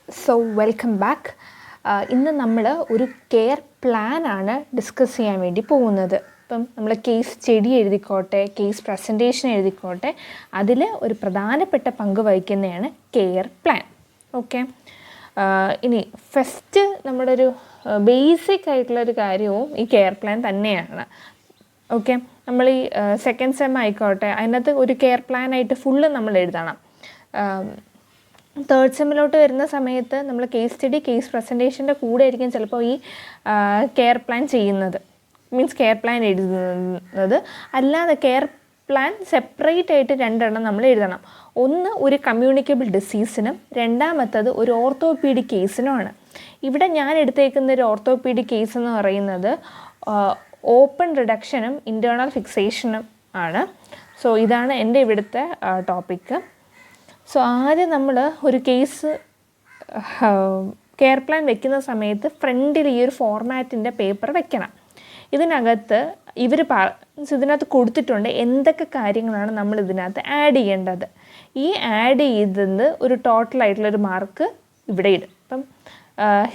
So welcome back. ഇന്ന് നമ്മൾ ഒരു കെയർ പ്ലാനാണ് ഡിസ്കസ് ചെയ്യാൻ വേണ്ടി പോകുന്നത്. ഇപ്പം നമ്മൾ കേസ് സ്റ്റഡി എഴുതിക്കോട്ടെ, കേസ് പ്രസൻറ്റേഷൻ എഴുതിക്കോട്ടെ, അതിൽ ഒരു പ്രധാനപ്പെട്ട പങ്ക് വഹിക്കുന്നതാണ് കെയർ പ്ലാൻ. ഓക്കെ, ഇനി ഫസ്റ്റ് നമ്മുടെ ഒരു ബേസിക് ആയിട്ടുള്ളൊരു കാര്യവും ഈ കെയർ പ്ലാൻ തന്നെയാണ്. ഓക്കെ, നമ്മൾ ഈ സെക്കൻഡ് സെം ആയിക്കോട്ടെ, അതിനകത്ത് ഒരു കെയർ പ്ലാനായിട്ട് ഫുള്ള് നമ്മൾ എഴുതണം. തേർഡ് സെമ്മിലോട്ട് വരുന്ന സമയത്ത് നമ്മൾ കേസ് സ്റ്റഡി, കേസ് പ്രസൻറ്റേഷൻ്റെ കൂടെ ആയിരിക്കും ചിലപ്പോൾ ഈ കെയർ പ്ലാൻ ചെയ്യുന്നത്, മീൻസ് കെയർ പ്ലാൻ എഴുതുന്നത്. അല്ലാതെ കെയർ പ്ലാൻ സെപ്പറേറ്റ് ആയിട്ട് രണ്ടെണ്ണം നമ്മൾ എഴുതണം. ഒന്ന് ഒരു കമ്മ്യൂണിക്കബിൾ ഡിസീസിനും രണ്ടാമത്തത് ഒരു ഓർത്തോപീഡിക് കേസിനുമാണ്. ഇവിടെ ഞാൻ എടുത്തേക്കുന്ന ഒരു ഓർത്തോപീഡിക് കേസ് എന്ന് പറയുന്നത് ഓപ്പൺ റിഡക്ഷനും ഇൻറ്റേർണൽ ഫിക്സേഷനും ആണ്. സോ ഇതാണ് എൻ്റെ ഇവിടുത്തെ ടോപ്പിക്ക്. സോ ആദ്യം നമ്മൾ ഒരു കേസ് കെയർ പ്ലാൻ വെക്കുന്ന സമയത്ത് ഫ്രണ്ടിൽ ഈ ഒരു ഫോർമാറ്റിൻ്റെ പേപ്പർ വെക്കണം. ഇതിനകത്ത് ഇതിനകത്ത് കൊടുത്തിട്ടുണ്ട് എന്തൊക്കെ കാര്യങ്ങളാണ് നമ്മൾ ഇതിനകത്ത് ആഡ് ചെയ്യേണ്ടത്. ഈ ആഡ് ചെയ്തത് ഒരു ടോട്ടലായിട്ടുള്ളൊരു മാർക്ക് ഇവിടെ ഇടും. ഇപ്പം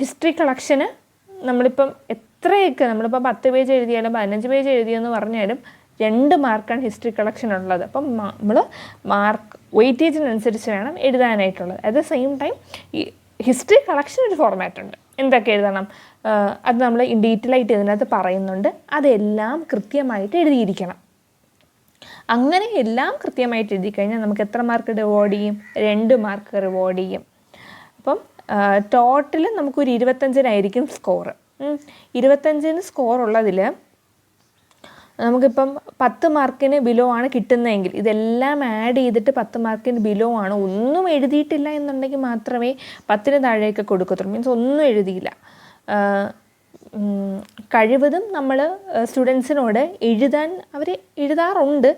ഹിസ്റ്ററി കളക്ഷന് നമ്മളിപ്പം എത്രയൊക്കെ നമ്മളിപ്പോൾ 10 പേജ് എഴുതിയാലും 15 പേജ് എഴുതിയെന്ന് പറഞ്ഞാലും 2 മാർക്കാണ് ഹിസ്റ്ററി കളക്ഷൻ ഉള്ളത്. അപ്പം നമ്മൾ മാർക്ക് വെയിറ്റേജിനനുസരിച്ച് വേണം എഴുതാനായിട്ടുള്ളത്. അറ്റ് ദ സെയിം ടൈം ഈ ഹിസ്റ്ററി കളക്ഷൻ ഒരു ഫോർമാറ്റ് ഉണ്ട്, എന്തൊക്കെ എഴുതണം അത് നമ്മൾ ഇൻ ഡീറ്റെയിൽ ആയിട്ട് ഇതിനകത്ത് പറയുന്നുണ്ട്. അതെല്ലാം കൃത്യമായിട്ട് എഴുതിയിരിക്കണം. അങ്ങനെ എല്ലാം കൃത്യമായിട്ട് എഴുതി കഴിഞ്ഞാൽ നമുക്ക് എത്ര മാർക്ക് റിവാർഡ് ചെയ്യും? 2 മാർക്ക് റിവാർഡ് ചെയ്യും. അപ്പം ടോട്ടൽ നമുക്കൊരു 25-നായിരിക്കും സ്കോറ്. 25-ന് സ്കോർ ഉള്ളതിൽ നമുക്കിപ്പം 10 മാർക്കിന് ബിലോ ആണ് കിട്ടുന്നതെങ്കിൽ ഇതെല്ലാം ആഡ് ചെയ്തിട്ട് 10 മാർക്കിന് ബിലോ ആണ്, ഒന്നും എഴുതിയിട്ടില്ല എന്നുണ്ടെങ്കിൽ മാത്രമേ 10-ന് താഴെയൊക്കെ കൊടുക്കത്തുള്ളൂ. മീൻസ് ഒന്നും എഴുതിയില്ല. കഴിവതും നമ്മൾ സ്റ്റുഡൻസിനോട് അവർ എഴുതാറുണ്ട്.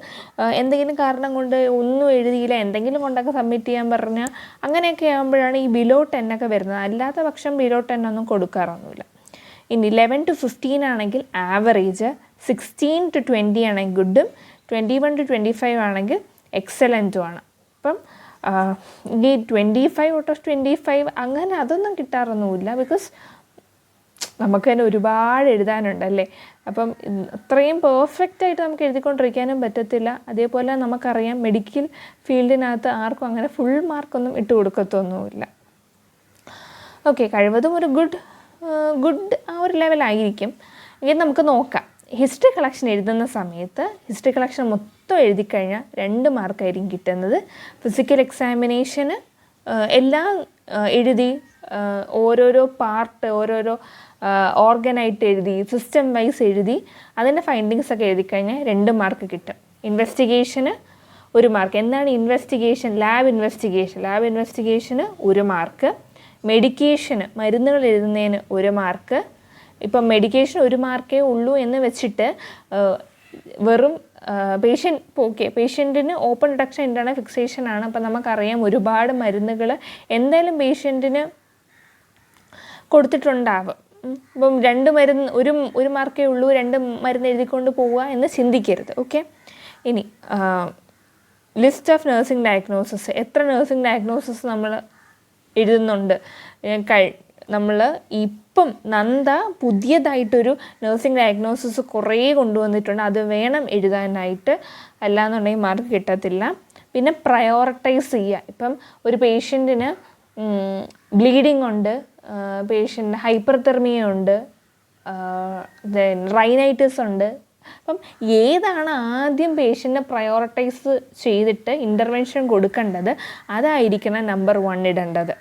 എന്തെങ്കിലും കാരണം കൊണ്ട് ഒന്നും എഴുതിയില്ല, എന്തെങ്കിലും കൊണ്ടൊക്കെ സബ്മിറ്റ് ചെയ്യാൻ പറഞ്ഞാൽ അങ്ങനെയൊക്കെ ആകുമ്പോഴാണ് ഈ ബിലോ 10 ഒക്കെ വരുന്നത്. അല്ലാത്ത പക്ഷം ബിലോ 10 ഒന്നും കൊടുക്കാറൊന്നുമില്ല. ഇനി 11 to 15 ആണെങ്കിൽ ആവറേജ്, 16 to 20 ആണെങ്കിൽ ഗുഡും, 21 to 25 ആണെങ്കിൽ എക്സലൻറ്റുമാണ്. അപ്പം ഈ 25 ഔട്ട് ഓഫ് 25 അങ്ങനെ അതൊന്നും കിട്ടാറൊന്നുമില്ല. ബിക്കോസ് നമുക്ക് തന്നെ ഒരുപാട് എഴുതാനുണ്ടല്ലേ. അപ്പം അത്രയും പെർഫെക്റ്റായിട്ട് നമുക്ക് എഴുതിക്കൊണ്ടിരിക്കാനും പറ്റത്തില്ല. അതേപോലെ നമുക്കറിയാം മെഡിക്കൽ ഫീൽഡിനകത്ത് ആർക്കും അങ്ങനെ ഫുൾ മാർക്കൊന്നും ഇട്ട് കൊടുക്കത്തൊന്നുമില്ല. ഓക്കെ, കഴിവതും ഒരു ഗുഡ് ആ ഒരു ലെവലായിരിക്കും. എങ്കിൽ നമുക്ക് നോക്കാം. ഹിസ്റ്ററി കളക്ഷൻ എഴുതുന്ന സമയത്ത് ഹിസ്റ്ററി കളക്ഷൻ മൊത്തം എഴുതിക്കഴിഞ്ഞാൽ 2 മാർക്കായിരിക്കും കിട്ടുന്നത്. ഫിസിക്കൽ എക്സാമിനേഷന് എല്ലാം എഴുതി ഓരോരോ പാർട്ട് ഓരോരോ ഓർഗനായിട്ട് എഴുതി സിസ്റ്റം വൈസ് എഴുതി അതിൻ്റെ ഫൈൻഡിങ്സൊക്കെ എഴുതിക്കഴിഞ്ഞാൽ 2 മാർക്ക് കിട്ടും. ഇൻവെസ്റ്റിഗേഷന് 1 മാർക്ക്. എന്താണ് ഇൻവെസ്റ്റിഗേഷൻ? ലാബ് ഇൻവെസ്റ്റിഗേഷന് 1 മാർക്ക്. മെഡിക്കേഷന് മരുന്നുകൾ എഴുതുന്നതിന് 1 മാർക്ക്. ഇപ്പം മെഡിക്കേഷൻ 1 മാർക്കേ ഉള്ളൂ എന്ന് വെച്ചിട്ട് വെറും പേഷ്യൻറ്റിന് ഓപ്പൺ റിഡക്ഷൻ ഇൻറ്റേർണൽ ഫിക്സേഷൻ ആണ്. അപ്പം നമുക്കറിയാം ഒരുപാട് മരുന്നുകൾ എന്തായാലും പേഷ്യൻറ്റിന് കൊടുത്തിട്ടുണ്ടാവും. ഇപ്പം 2 മരുന്ന് 1 മാർക്കേ ഉള്ളൂ, 2 മരുന്ന് എഴുതിക്കൊണ്ട് പോവുക എന്ന് ചിന്തിക്കരുത്. ഓക്കെ, ഇനി ലിസ്റ്റ് ഓഫ് നഴ്സിംഗ് ഡയഗ്നോസിസ്, എത്ര നഴ്സിംഗ് ഡയഗ്നോസിസ് നമ്മൾ എഴുതുന്നുണ്ട്. നമ്മൾ ഇപ്പം നന്ദ പുതിയതായിട്ടൊരു നഴ്സിംഗ് ഡയഗ്നോസിസ് കുറേ കൊണ്ടുവന്നിട്ടുണ്ട്, അത് വേണം എഴുതാനായിട്ട്, അല്ലാന്നുണ്ടെങ്കിൽ മാർക്ക് കിട്ടത്തില്ല. പിന്നെ പ്രയോറിറ്റൈസ് ചെയ്യുക. ഇപ്പം ഒരു പേഷ്യൻറ്റിന് ബ്ലീഡിങ് ഉണ്ട്, പേഷ്യൻ്റ് ഹൈപ്പർതെർമിയ ഉണ്ട്, റൈനൈറ്റിസ് ഉണ്ട്. അപ്പം ഏതാണ് ആദ്യം പേഷ്യൻറ്റിനെ പ്രയോറിറ്റൈസ് ചെയ്തിട്ട് ഇൻ്റർവെൻഷൻ കൊടുക്കേണ്ടത്, അതായിരിക്കണം നമ്പർ 1 ഇടേണ്ടത്.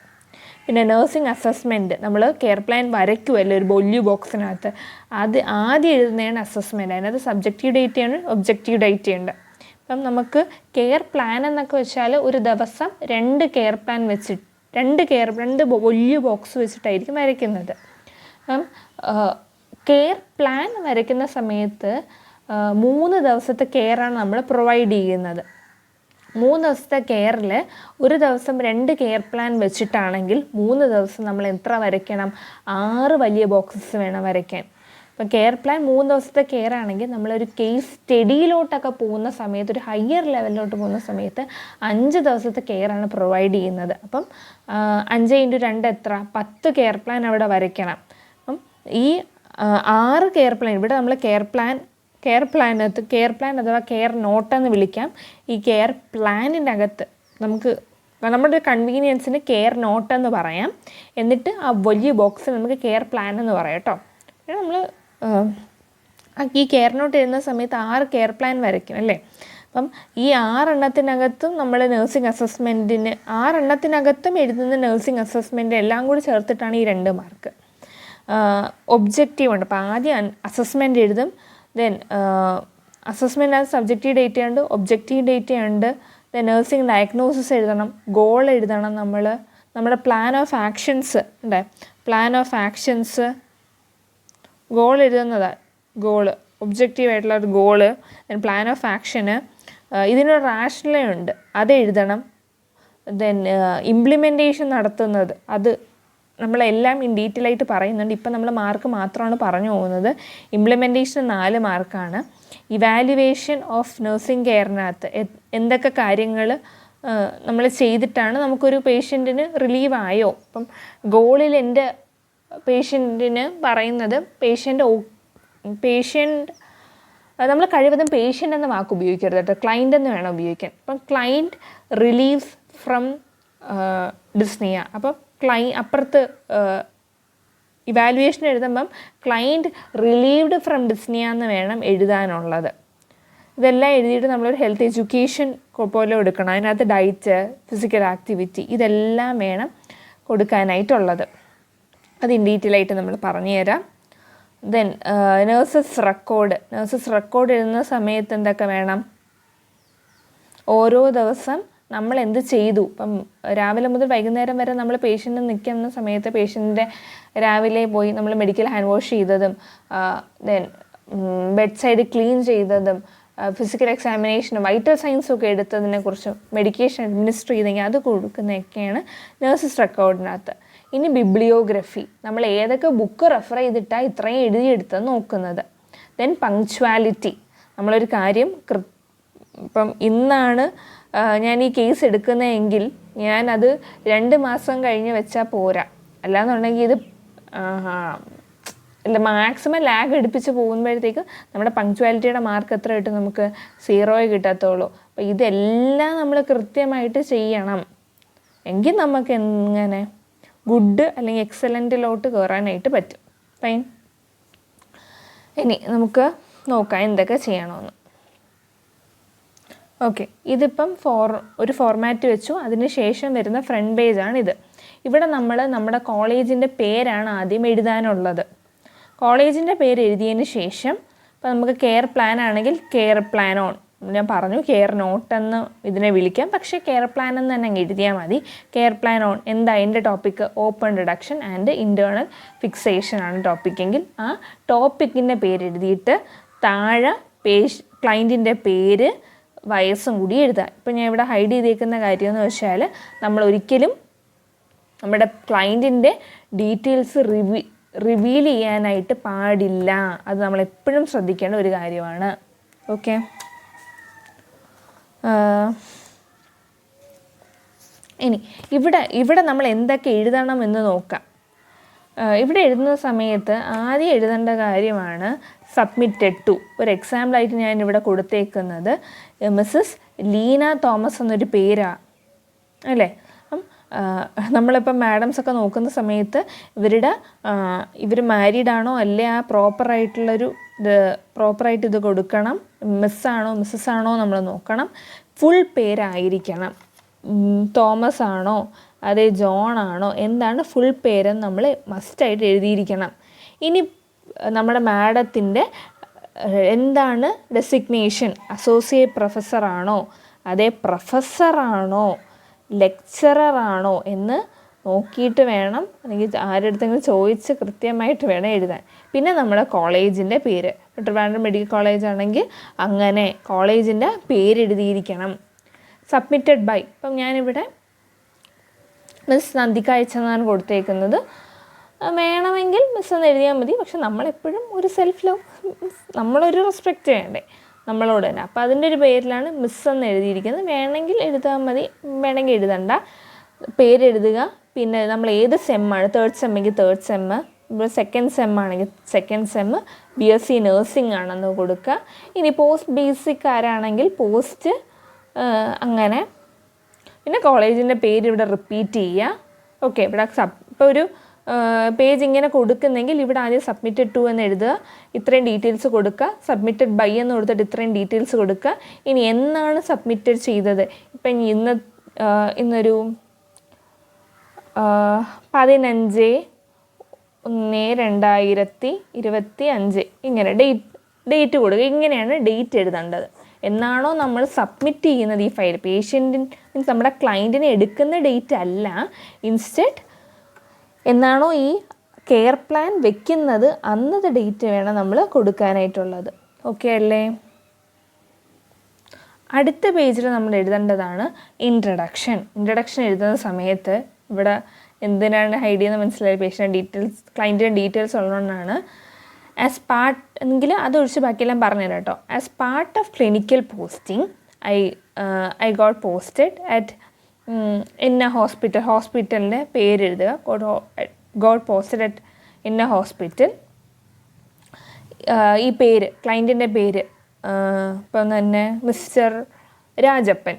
പിന്നെ നഴ്സിംഗ് അസസ്മെൻറ്റ്, നമ്മൾ കെയർ പ്ലാൻ വരയ്ക്കുമല്ലോ ഒരു ബൊല്യു ബോക്സിനകത്ത്, അത് ആദ്യം എഴുതുന്നതാണ് അസസ്മെൻറ്റ്. അതിനകത്ത് സബ്ജക്റ്റീവ് ഡേറ്റയാണ്, ഒബ്ജക്റ്റീവ് ഡേറ്റയുണ്ട്. അപ്പം നമുക്ക് കെയർ പ്ലാൻ എന്നൊക്കെ വെച്ചാൽ ഒരു ദിവസം 2 കെയർ പ്ലാൻ വെച്ചിട്ട് 2 ബൊല്യു ബോക്സ് വെച്ചിട്ടായിരിക്കും വരയ്ക്കുന്നത്. അപ്പം കെയർ പ്ലാൻ വരയ്ക്കുന്ന സമയത്ത് 3 ദിവസത്തെ കെയറാണ് നമ്മൾ പ്രൊവൈഡ് ചെയ്യുന്നത്. 3 ദിവസത്തെ കെയറിൽ ഒരു ദിവസം 2 കെയർ പ്ലാൻ വെച്ചിട്ടാണെങ്കിൽ 3 ദിവസം നമ്മൾ എത്ര വരയ്ക്കണം? 6 വലിയ ബോക്സസ് വേണം വരയ്ക്കാൻ. ഇപ്പം കെയർ പ്ലാൻ 3 ദിവസത്തെ കെയർ ആണെങ്കിൽ നമ്മളൊരു കേസ് സ്റ്റഡിയിലോട്ടൊക്കെ പോകുന്ന സമയത്ത്, ഒരു ഹയർ ലെവലിലോട്ട് പോകുന്ന സമയത്ത് 5 ദിവസത്തെ കെയറാണ് പ്രൊവൈഡ് ചെയ്യുന്നത്. അപ്പം 5x2 എത്ര? 10 കെയർ പ്ലാൻ അവിടെ വരയ്ക്കണം. അപ്പം ഈ 6 കെയർ പ്ലാൻ, ഇവിടെ നമ്മൾ കെയർ പ്ലാൻ അഥവാ കെയർ നോട്ടെന്ന് വിളിക്കാം. ഈ കെയർ പ്ലാനിൻ്റെ അകത്ത് നമുക്ക് നമ്മുടെ കൺവീനിയൻസിന് കെയർ നോട്ടെന്ന് പറയാം. എന്നിട്ട് ആ വലിയ ബോക്സിൽ നമുക്ക് കെയർ പ്ലാൻ എന്ന് പറയാം കേട്ടോ. പിന്നെ നമ്മൾ ഈ കെയർ നോട്ട് എഴുതുന്ന സമയത്ത് 6 കെയർ പ്ലാൻ വരയ്ക്കും അല്ലേ. അപ്പം ഈ 6 എണ്ണത്തിനകത്തും നമ്മൾ നഴ്സിംഗ് അസസ്മെൻറ്റിന് 6 എണ്ണത്തിനകത്തും എഴുതുന്ന നഴ്സിംഗ് അസസ്മെൻറ്റ് എല്ലാം കൂടി ചേർത്തിട്ടാണ് ഈ 2 മാർക്ക്. ഒബ്ജക്റ്റീവ് ഉണ്ട്. അപ്പോൾ ആദ്യം അസസ്മെൻറ്റ് എഴുതും, ദെൻ അസസ്മെൻറ്റ് അത് സബ്ജക്റ്റീവ് ഡേറ്റ ഉണ്ട്, ഒബ്ജക്റ്റീവ് ഡേറ്റ ഉണ്ട്, ദെൻ നഴ്സിംഗ് ഡയഗ്നോസിസ് എഴുതണം, ഗോൾ എഴുതണം, നമ്മുടെ പ്ലാൻ ഓഫ് ആക്ഷൻസ് ഉണ്ട്. പ്ലാൻ ഓഫ് ആക്ഷൻസ് ഗോൾ എഴുതുന്നതാണ്, ഗോള് ഒബ്ജക്റ്റീവായിട്ടുള്ള ഒരു goal, then plan of action, ഇതിനൊരു റാഷണലേ ഉണ്ട്, അത് എഴുതണം. ദെൻ ഇംപ്ലിമെൻറ്റേഷൻ നടത്തുന്നത്, അത് നമ്മളെല്ലാം ഇൻ ഡീറ്റെയിൽ ആയിട്ട് പറയുന്നുണ്ട്. ഇപ്പം നമ്മൾ മാർക്ക് മാത്രമാണ് പറഞ്ഞു പോകുന്നത്. ഇംപ്ലിമെൻറ്റേഷൻ 4 മാർക്കാണ്. ഇവാലുവേഷൻ ഓഫ് നഴ്സിംഗ് കെയറിനകത്ത് എന്തൊക്കെ കാര്യങ്ങൾ നമ്മൾ ചെയ്തിട്ടാണ് നമുക്കൊരു പേഷ്യൻറ്റിന് റിലീവ് ആയോ. ഇപ്പം ഗോളിൽ എൻ്റെ പേഷ്യൻറ്റിന് പറയുന്നത് പേഷ്യൻ്റ് നമ്മൾ കഴിവതും പേഷ്യൻ്റ് എന്ന വാക്ക് ഉപയോഗിക്കരുത് കേട്ടോ, ക്ലൈൻ്റ് എന്ന് വേണം ഉപയോഗിക്കാൻ. അപ്പം ക്ലൈൻറ്റ് റിലീവ്സ് ഫ്രം ഡിസ്നിയ. അപ്പം അപ്പുറത്ത് ഇവാലുവേഷൻ എഴുതുമ്പം ക്ലൈൻറ്റ് റിലീവ്ഡ് ഫ്രം ഡിസ്നിയ എന്ന് വേണം എഴുതാനുള്ളത്. ഇതെല്ലാം എഴുതിയിട്ട് നമ്മളൊരു ഹെൽത്ത് എഡ്യൂക്കേഷൻ പോലെ കൊടുക്കണം. അതിനകത്ത് ഡയറ്റ്, ഫിസിക്കൽ ആക്ടിവിറ്റി ഇതെല്ലാം വേണം കൊടുക്കാനായിട്ടുള്ളത്. അത് ഇൻ ഡീറ്റെയിൽ ആയിട്ട് നമ്മൾ പറഞ്ഞു തരാം. ദെൻ നഴ്സസ് റെക്കോർഡ് എഴുതുന്ന സമയത്ത് എന്തൊക്കെ വേണം? ഓരോ ദിവസം നമ്മൾ എന്ത് ചെയ്തു. ഇപ്പം രാവിലെ മുതൽ വൈകുന്നേരം വരെ നമ്മൾ പേഷ്യൻ്റ് നിൽക്കുന്ന സമയത്ത് പേഷ്യൻ്റെ രാവിലെ പോയി നമ്മൾ മെഡിക്കൽ ഹാൻഡ് വാഷ് ചെയ്തതും, ദെൻ ബെഡ് സൈഡ് ക്ലീൻ ചെയ്തതും, ഫിസിക്കൽ എക്സാമിനേഷനും വൈറ്റൽ സയൻസും ഒക്കെ എടുത്തതിനെക്കുറിച്ചും മെഡിക്കേഷൻ അഡ്മിനിസ്റ്റർ ചെയ്തെങ്കിൽ അത് കൊടുക്കുന്നതൊക്കെയാണ് നഴ്സസ് റെക്കോർഡിനകത്ത്. ഇനി ബിബ്ലിയോഗ്രഫി, നമ്മൾ ഏതൊക്കെ ബുക്ക് റെഫർ ചെയ്തിട്ടാണ് ഇത്രയും എഴുതിയെടുത്തത് നോക്കുന്നത്. ദെൻ പങ്ക്ച്വാലിറ്റി, നമ്മളൊരു കാര്യം ഇപ്പം ഇന്നാണ് ഞാൻ ഈ കേസ് എടുക്കുന്നതെങ്കിൽ ഞാനത് 2 മാസം കഴിഞ്ഞ് വെച്ചാൽ പോരാ. അല്ലാന്നുണ്ടെങ്കിൽ ഇത് മാക്സിമം ലാഗ് എടുപ്പിച്ച് പോകുമ്പോഴത്തേക്ക് നമ്മുടെ പങ്ക്ച്വാലിറ്റിയുടെ മാർക്ക് എത്ര കിട്ടും? നമുക്ക് 0 കിട്ടത്തുള്ളൂ. അപ്പോൾ ഇതെല്ലാം നമ്മൾ കൃത്യമായിട്ട് ചെയ്യണം. എങ്കിൽ നമുക്ക് എങ്ങനെ ഗുഡ് അല്ലെങ്കിൽ എക്സലൻറ്റിലോട്ട് കയറാനായിട്ട് പറ്റും. ഫൈൻ. ഇനി നമുക്ക് നോക്കാം എന്തൊക്കെ ചെയ്യണമെന്ന്. ഓക്കെ, ഇതിപ്പം ഒരു ഫോർമാറ്റ് വെച്ചു. അതിന് ശേഷം വരുന്ന ഫ്രണ്ട് പേജാണിത്. ഇവിടെ നമ്മൾ നമ്മുടെ കോളേജിൻ്റെ പേരാണ് ആദ്യം എഴുതാനുള്ളത്. കോളേജിൻ്റെ പേര് എഴുതിയതിന് ശേഷം ഇപ്പം നമുക്ക് കെയർ പ്ലാൻ ആണെങ്കിൽ കെയർ പ്ലാൻ ഓൺ, ഞാൻ പറഞ്ഞു കെയർ നോട്ടെന്ന് ഇതിനെ വിളിക്കാം, പക്ഷേ കെയർ പ്ലാൻ എന്ന് തന്നെ അങ്ങ് എഴുതിയാൽ മതി. കെയർ പ്ലാൻ ഓൺ എന്താ എൻ്റെ topic? Open reduction and internal fixation ആണ് ടോപ്പിക്കെങ്കിൽ ആ ടോപ്പിക്കിൻ്റെ പേര് എഴുതിയിട്ട് താഴെ ക്ലൈൻറ്റിൻ്റെ പേര്, വയസ്സും കൂടി എഴുതാം. ഇപ്പം ഞാൻ ഇവിടെ ഹൈഡ് ചെയ്തേക്കുന്ന കാര്യമെന്ന് വെച്ചാൽ നമ്മൾ ഒരിക്കലും നമ്മുടെ ക്ലൈൻറ്റിൻ്റെ ഡീറ്റെയിൽസ് റിവീൽ ചെയ്യാനായിട്ട് പാടില്ല. അത് നമ്മളെപ്പോഴും ശ്രദ്ധിക്കേണ്ട ഒരു കാര്യമാണ്. ഓക്കെ, ഇനി ഇവിടെ നമ്മൾ എന്തൊക്കെ എഴുതണമെന്ന് നോക്കാം. ഇവിടെ എഴുതുന്ന സമയത്ത് ആദ്യം എഴുതേണ്ട കാര്യമാണ് സബ്മിറ്റഡ് ടു. ഒരു എക്സാമ്പിളായിട്ട് ഞാൻ ഇവിടെ കൊടുത്തേക്കുന്നത് മിസ്സസ് ലീന തോമസ് എന്നൊരു പേരാണ് അല്ലേ. അപ്പം നമ്മളിപ്പം മാഡംസൊക്കെ നോക്കുന്ന സമയത്ത് ഇവർ മാരീഡാണോ അല്ലേ ആ പ്രോപ്പറായിട്ട് ഇത് കൊടുക്കണം. മിസ്സാണോ മിസ്സസ് ആണോ നമ്മൾ നോക്കണം. ഫുൾ പേരായിരിക്കണം. തോമസ് ആണോ അതേ ജോൺ ആണോ എന്താണ് ഫുൾ പേരെന്ന് നമ്മൾ മസ്റ്റായിട്ട് എഴുതിയിരിക്കണം. ഇനി നമ്മുടെ മാഡത്തിൻ്റെ എന്താണ് ഡെസിഗ്നേഷൻ, അസോസിയേറ്റ് പ്രൊഫസറാണോ അതേ പ്രൊഫസറാണോ ലെക്ചററാണോ എന്ന് നോക്കിയിട്ട് വേണം, അല്ലെങ്കിൽ ആരെടുത്തെങ്കിലും ചോദിച്ച് കൃത്യമായിട്ട് വേണം എഴുതാൻ. പിന്നെ നമ്മുടെ കോളേജിൻ്റെ പേര്, ട്രിവാൻഡ്രം മെഡിക്കൽ കോളേജ് ആണെങ്കിൽ അങ്ങനെ കോളേജിൻ്റെ പേരെഴുതിയിരിക്കണം. സബ്മിറ്റഡ് ബൈ, ഇപ്പം ഞാനിവിടെ മിസ് നന്ദിക അയച്ചെന്നാണ് കൊടുത്തേക്കുന്നത്. വേണമെങ്കിൽ മിസ് എന്ന് എഴുതിയാൽ മതി. പക്ഷെ നമ്മളെപ്പോഴും ഒരു സെൽഫ് ലവ്, നമ്മളൊരു റെസ്പെക്റ്റ് വേണ്ടേ നമ്മളോട് തന്നെ. അപ്പോൾ അതിൻ്റെ ഒരു പേരിലാണ് മിസ് എന്ന് എഴുതിയിരിക്കുന്നത്. വേണമെങ്കിൽ എഴുതാൻ മതി, വേണമെങ്കിൽ എഴുതണ്ട. പേരെഴുതുക. പിന്നെ നമ്മൾ ഏത് സെമ്മാണ്, തേർഡ് സെമ്മെങ്കിൽ തേർഡ് സെമ്മ്, ഇപ്പോൾ സെക്കൻഡ് സെമ്മാണെങ്കിൽ സെക്കൻഡ് സെമ്മ്, BSc നേഴ്സിംഗ് ആണെന്ന് കൊടുക്കുക. ഇനി പോസ്റ്റ് ബേസിക് ആരാണെങ്കിൽ പോസ്റ്റ്, അങ്ങനെ. പിന്നെ കോളേജിൻ്റെ പേര് ഇവിടെ റിപ്പീറ്റ് ചെയ്യുക. ഓക്കെ, ഇവിടെ ഇപ്പോൾ ഒരു പേജ് ഇങ്ങനെ കൊടുക്കുന്നെങ്കിൽ ഇവിടെ ആദ്യം സബ്മിറ്റഡ് ടു എന്ന് എഴുതുക, ഇത്രയും ഡീറ്റെയിൽസ് കൊടുക്കുക. സബ്മിറ്റഡ് ബൈ എന്ന് കൊടുത്തിട്ട് ഇത്രയും ഡീറ്റെയിൽസ് കൊടുക്കുക. ഇനി എന്നാണ് സബ്മിറ്റഡ് ചെയ്തത്, ഇപ്പം ഇന്നൊരു 15/1/2025 ഇങ്ങനെ ഡേറ്റ് കൊടുക്കുക. ഇങ്ങനെയാണ് ഡേറ്റ് എഴുതേണ്ടത്. എന്നാണോ നമ്മൾ സബ്മിറ്റ് ചെയ്യുന്നത് ഈ ഫയൽ, പേഷ്യൻറ്റിന് മീൻസ് നമ്മുടെ ക്ലയൻറ്റിനെ എടുക്കുന്ന ഡേറ്റ് അല്ല, ഇൻസ്റ്റെഡ് എന്നാണോ ഈ കെയർ പ്ലാൻ വെക്കുന്നത് അന്നത്തെ ഡേറ്റ് വേണം നമ്മൾ കൊടുക്കാനായിട്ടുള്ളത്. ഓക്കെ അല്ലേ? അടുത്ത പേജിൽ നമ്മൾ എഴുതേണ്ടതാണ് ഇൻട്രഡക്ഷൻ. ഇൻട്രഡക്ഷൻ എഴുതുന്ന സമയത്ത് ഇവിടെ എന്തിനാണ് ഹൈഡ് ചെയ്യുന്നത് മനസ്സിലായി, പേഷ്യൻ്റ് ഡീറ്റെയിൽസ്, ക്ലയൻറ്റിൻ്റെ ഡീറ്റെയിൽസ് ഉള്ളതുകൊണ്ടാണ്. ആസ് പാർട്ട് എങ്കിൽ അതൊഴിച്ച് ബാക്കിയെല്ലാം പറഞ്ഞുതരാം കേട്ടോ. As part of clinical posting I got posted at ഇന്ന ഹോസ്പിറ്റൽ, ഹോസ്പിറ്റലിൻ്റെ പേരെഴുതുക. ഗോട്ട് പോസ്റ്റഡ് അറ്റ് ഇന്ന ഹോസ്പിറ്റൽ. ഈ പേര്, ക്ലയൻറ്റിൻ്റെ പേര് ഇപ്പം തന്നെ മിസ്റ്റർ രാജപ്പൻ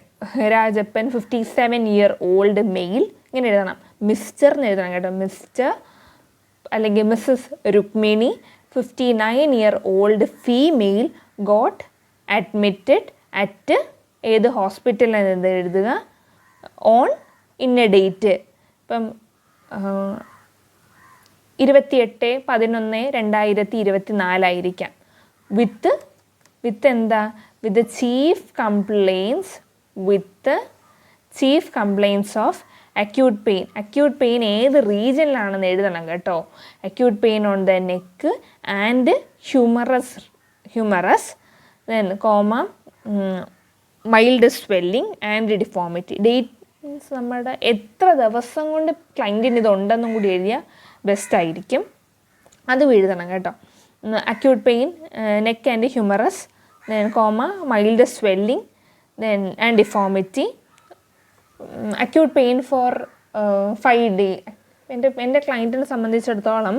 57-year-old മെയിൽ, ഇങ്ങനെ എഴുതണം. മിസ്റ്റർ എന്ന് എഴുതണം കേട്ടോ. മിസ്റ്റർ അല്ലെങ്കിൽ Mrs Rukmini 59-year-old female got admitted at ഏത് ഹോസ്പിറ്റലിൽ എഴുതുക, ഓൺ ഇന്ന ഡേറ്റ്. ഇപ്പം 28/11/2024 ആയിരിക്കാം. വിത്ത് എന്താ, with chief complaints of acute pain. Acute pain ഏത് റീജിയനിലാണെന്ന് എഴുതണം കേട്ടോ. Acute pain on the neck and humerus then comma mild swelling and deformity. Date means നമ്മുടെ എത്ര ദിവസം കൊണ്ട് ക്ലയൻറ്റിന് ഇതുണ്ടെന്നും കൂടി എഴുതിയാൽ ബെസ്റ്റ് ആയിരിക്കും. അതും എഴുതണം കേട്ടോ. Acute pain neck and humerus then comma mild swelling then and deformity. Acute pain four 5 days. എൻ്റെ ക്ലയൻറ്റിനെ സംബന്ധിച്ചിടത്തോളം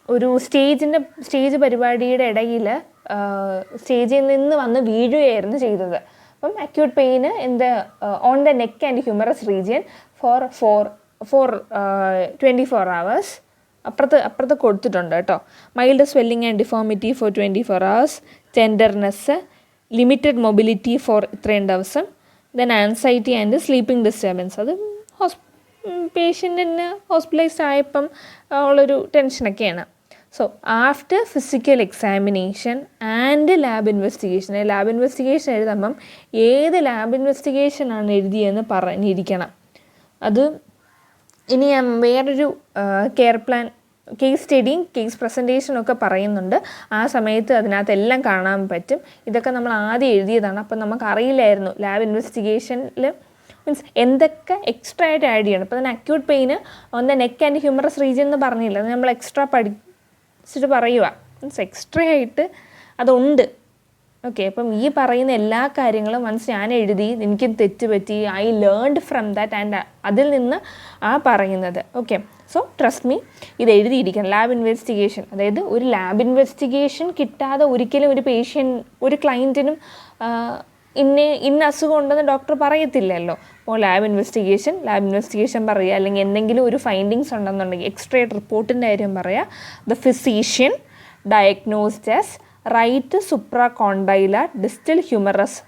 ഒരു സ്റ്റേജ് പരിപാടിയുടെ ഇടയിൽ സ്റ്റേജിൽ നിന്ന് വന്ന് വീഴുകയായിരുന്നു ചെയ്തത്. അപ്പം acute pain on the neck and humerus region for 24 hours. അപ്പുറത്ത് കൊടുത്തിട്ടുണ്ട് കേട്ടോ. Mild swelling and deformity for 24 hours. Tenderness, limited mobility for ഇത്രയും ദിവസം. Then anxiety and sleeping disturbance. അത് പേഷ്യൻറ്റിന് ഹോസ്പിറ്റലൈസ്ഡ് ആയപ്പം ഉള്ളൊരു ടെൻഷനൊക്കെയാണ്. So after physical examination and lab investigation. Lab investigation എഴുതുമ്പം ഏത് ലാബ് ഇൻവെസ്റ്റിഗേഷനാണ് എഴുതിയതെന്ന് പറഞ്ഞിരിക്കണം. അത് ഇനി ഞാൻ വേറൊരു കെയർ പ്ലാൻ കേസ് സ്റ്റഡിയും കേസ് പ്രസൻറ്റേഷനും ഒക്കെ പറയുന്നുണ്ട്. ആ സമയത്ത് അതിനകത്ത് എല്ലാം കാണാൻ പറ്റും. ഇതൊക്കെ നമ്മൾ ആദ്യം എഴുതിയതാണ്. അപ്പം നമുക്കറിയില്ലായിരുന്നു ലാബ് ഇൻവെസ്റ്റിഗേഷനിൽ മീൻസ് എന്തൊക്കെ എക്സ്ട്രാ ആയിട്ട് ആഡ് ചെയ്യണം. അപ്പോൾ തന്നെ acute pain on the neck and humerus region എന്ന് പറഞ്ഞില്ല, അത് നമ്മൾ എക്സ്ട്രാ പഠിച്ചിട്ട് പറയുക. മീൻസ് എക്സ്ട്രാ ആയിട്ട് അതുണ്ട്. ഓക്കെ, അപ്പം ഈ പറയുന്ന എല്ലാ കാര്യങ്ങളും വൺസ് ഞാൻ എഴുതി, എനിക്ക് തെറ്റ് പറ്റി, I learned from that and അതിൽ നിന്ന് പറയുന്നത്. ഓക്കെ, സോ ട്രസ്റ്റ് മീ, ഇത് എഴുതിയിരിക്കണം. ലാബ് ഇൻവെസ്റ്റിഗേഷൻ, അതായത് ഒരു ലാബ് ഇൻവെസ്റ്റിഗേഷൻ കിട്ടാതെ ഒരിക്കലും ഒരു ക്ലയൻറ്റിനും ഇന്ന അസുഖം ഉണ്ടെന്ന് ഡോക്ടർ പറയത്തില്ലല്ലോ. അപ്പോൾ ലാബ് ഇൻവെസ്റ്റിഗേഷൻ പറയുക, അല്ലെങ്കിൽ എന്തെങ്കിലും ഒരു ഫൈൻഡിങ്സ് ഉണ്ടെന്നുണ്ടെങ്കിൽ എക്സ്ട്രാ റിപ്പോർട്ടിൻ്റെ കാര്യം പറയുക. The physician diagnosed as right supracondylar distal humerus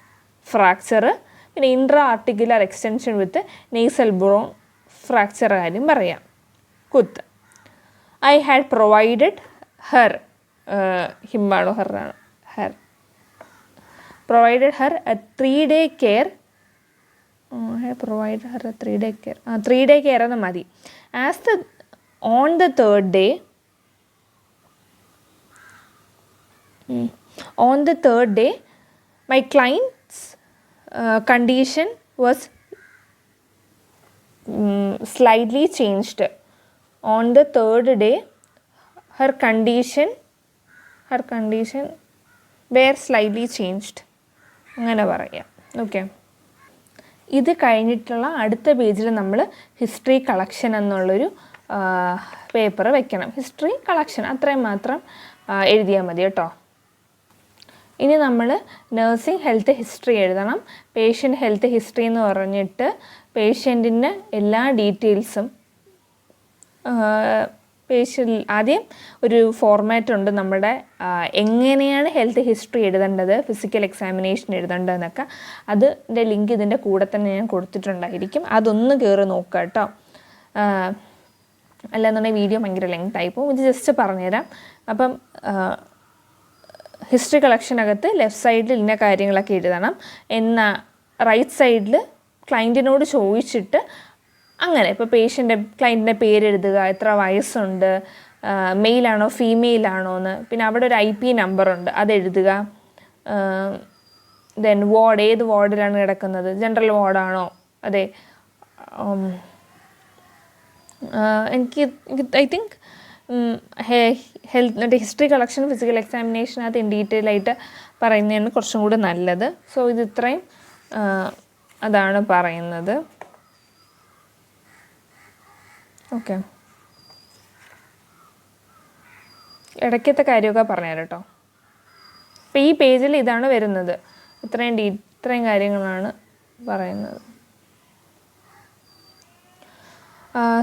fracture, പിന്നെ intra articular extension with nasal bone fracture കാര്യം പറയാം. കുത്ത് ഐ ഹാഡ് പ്രൊവൈഡഡ് ഹെർ, ഹിമ്മാണോ ഹെറാണ്, her provided her a 3-day care. Provided her a 3-day care. 3-day care എന്ന് മതി. On the third day, my client's condition was slightly changed. On the third day her condition were slightly changed. അങ്ങനെ പറയാം. Okay, ഇത് കഴിഞ്ഞിട്ടുള്ള അടുത്ത പേജിൽ നമ്മൾ history collection എന്നുള്ളൊരു പേപ്പർ വെക്കണം. ഹിസ്റ്ററി കളക്ഷൻ അത്രയും മാത്രം എഴുതിയാൽ മതി കേട്ടോ. ഇനി നമ്മൾ നഴ്സിംഗ് ഹെൽത്ത് ഹിസ്റ്ററി എഴുതണം. പേഷ്യൻ്റ് ഹെൽത്ത് ഹിസ്റ്ററി എന്ന് പറഞ്ഞിട്ട് പേഷ്യൻറ്റിൻ്റെ എല്ലാ ഡീറ്റെയിൽസും ആദ്യം ഒരു ഫോർമാറ്റ് ഉണ്ട് നമ്മുടെ എങ്ങനെയാണ് ഹെൽത്ത് ഹിസ്റ്ററി എഴുതേണ്ടത്, ഫിസിക്കൽ എക്സാമിനേഷൻ എഴുതേണ്ടതെന്നൊക്കെ. അതിൻ്റെ ലിങ്ക് ഇതിൻ്റെ കൂടെ തന്നെ ഞാൻ കൊടുത്തിട്ടുണ്ടായിരിക്കും. അതൊന്ന് കയറി നോക്കുക കേട്ടോ. അല്ലാന്നുണ്ടെങ്കിൽ വീഡിയോ ഭയങ്കര ലെങ്ത് പോകും. ഇത് ജസ്റ്റ് പറഞ്ഞുതരാം. അപ്പം ഹിസ്റ്ററി കളക്ഷനകത്ത് ലെഫ്റ്റ് സൈഡിൽ ഇന്ന കാര്യങ്ങളൊക്കെ എഴുതണം. എന്നാൽ റൈറ്റ് സൈഡിൽ ക്ലയൻറ്റിനോട് ചോദിച്ചിട്ട് അങ്ങനെ ഇപ്പോൾ ക്ലയൻറ്റിൻ്റെ പേരെഴുതുക, എത്ര വയസ്സുണ്ട്, മെയിലാണോ ഫീമെയിലാണോ എന്ന്, പിന്നെ അവിടെ ഒരു IP നമ്പറുണ്ട് അതെഴുതുക. ദെൻ വാർഡ്, ഏത് വാർഡിലാണ് കിടക്കുന്നത്, ജനറൽ വാർഡാണോ, അതെ I think health history collection physical എക്സാമിനേഷനകത്ത് ഇൻ ഡീറ്റെയിൽ ആയിട്ട് പറയുന്നതാണ് കുറച്ചും കൂടി നല്ലത്. സോ ഇത് ഇത്രയും അതാണ് പറയുന്നത്. ഓക്കെ, ഇടയ്ക്കത്തെ കാര്യമൊക്കെ പറഞ്ഞുതരാം കേട്ടോ. അപ്പോൾ ഈ പേജിൽ ഇതാണ് വരുന്നത്. ഇത്രയും കാര്യങ്ങളാണ് പറയുന്നത്.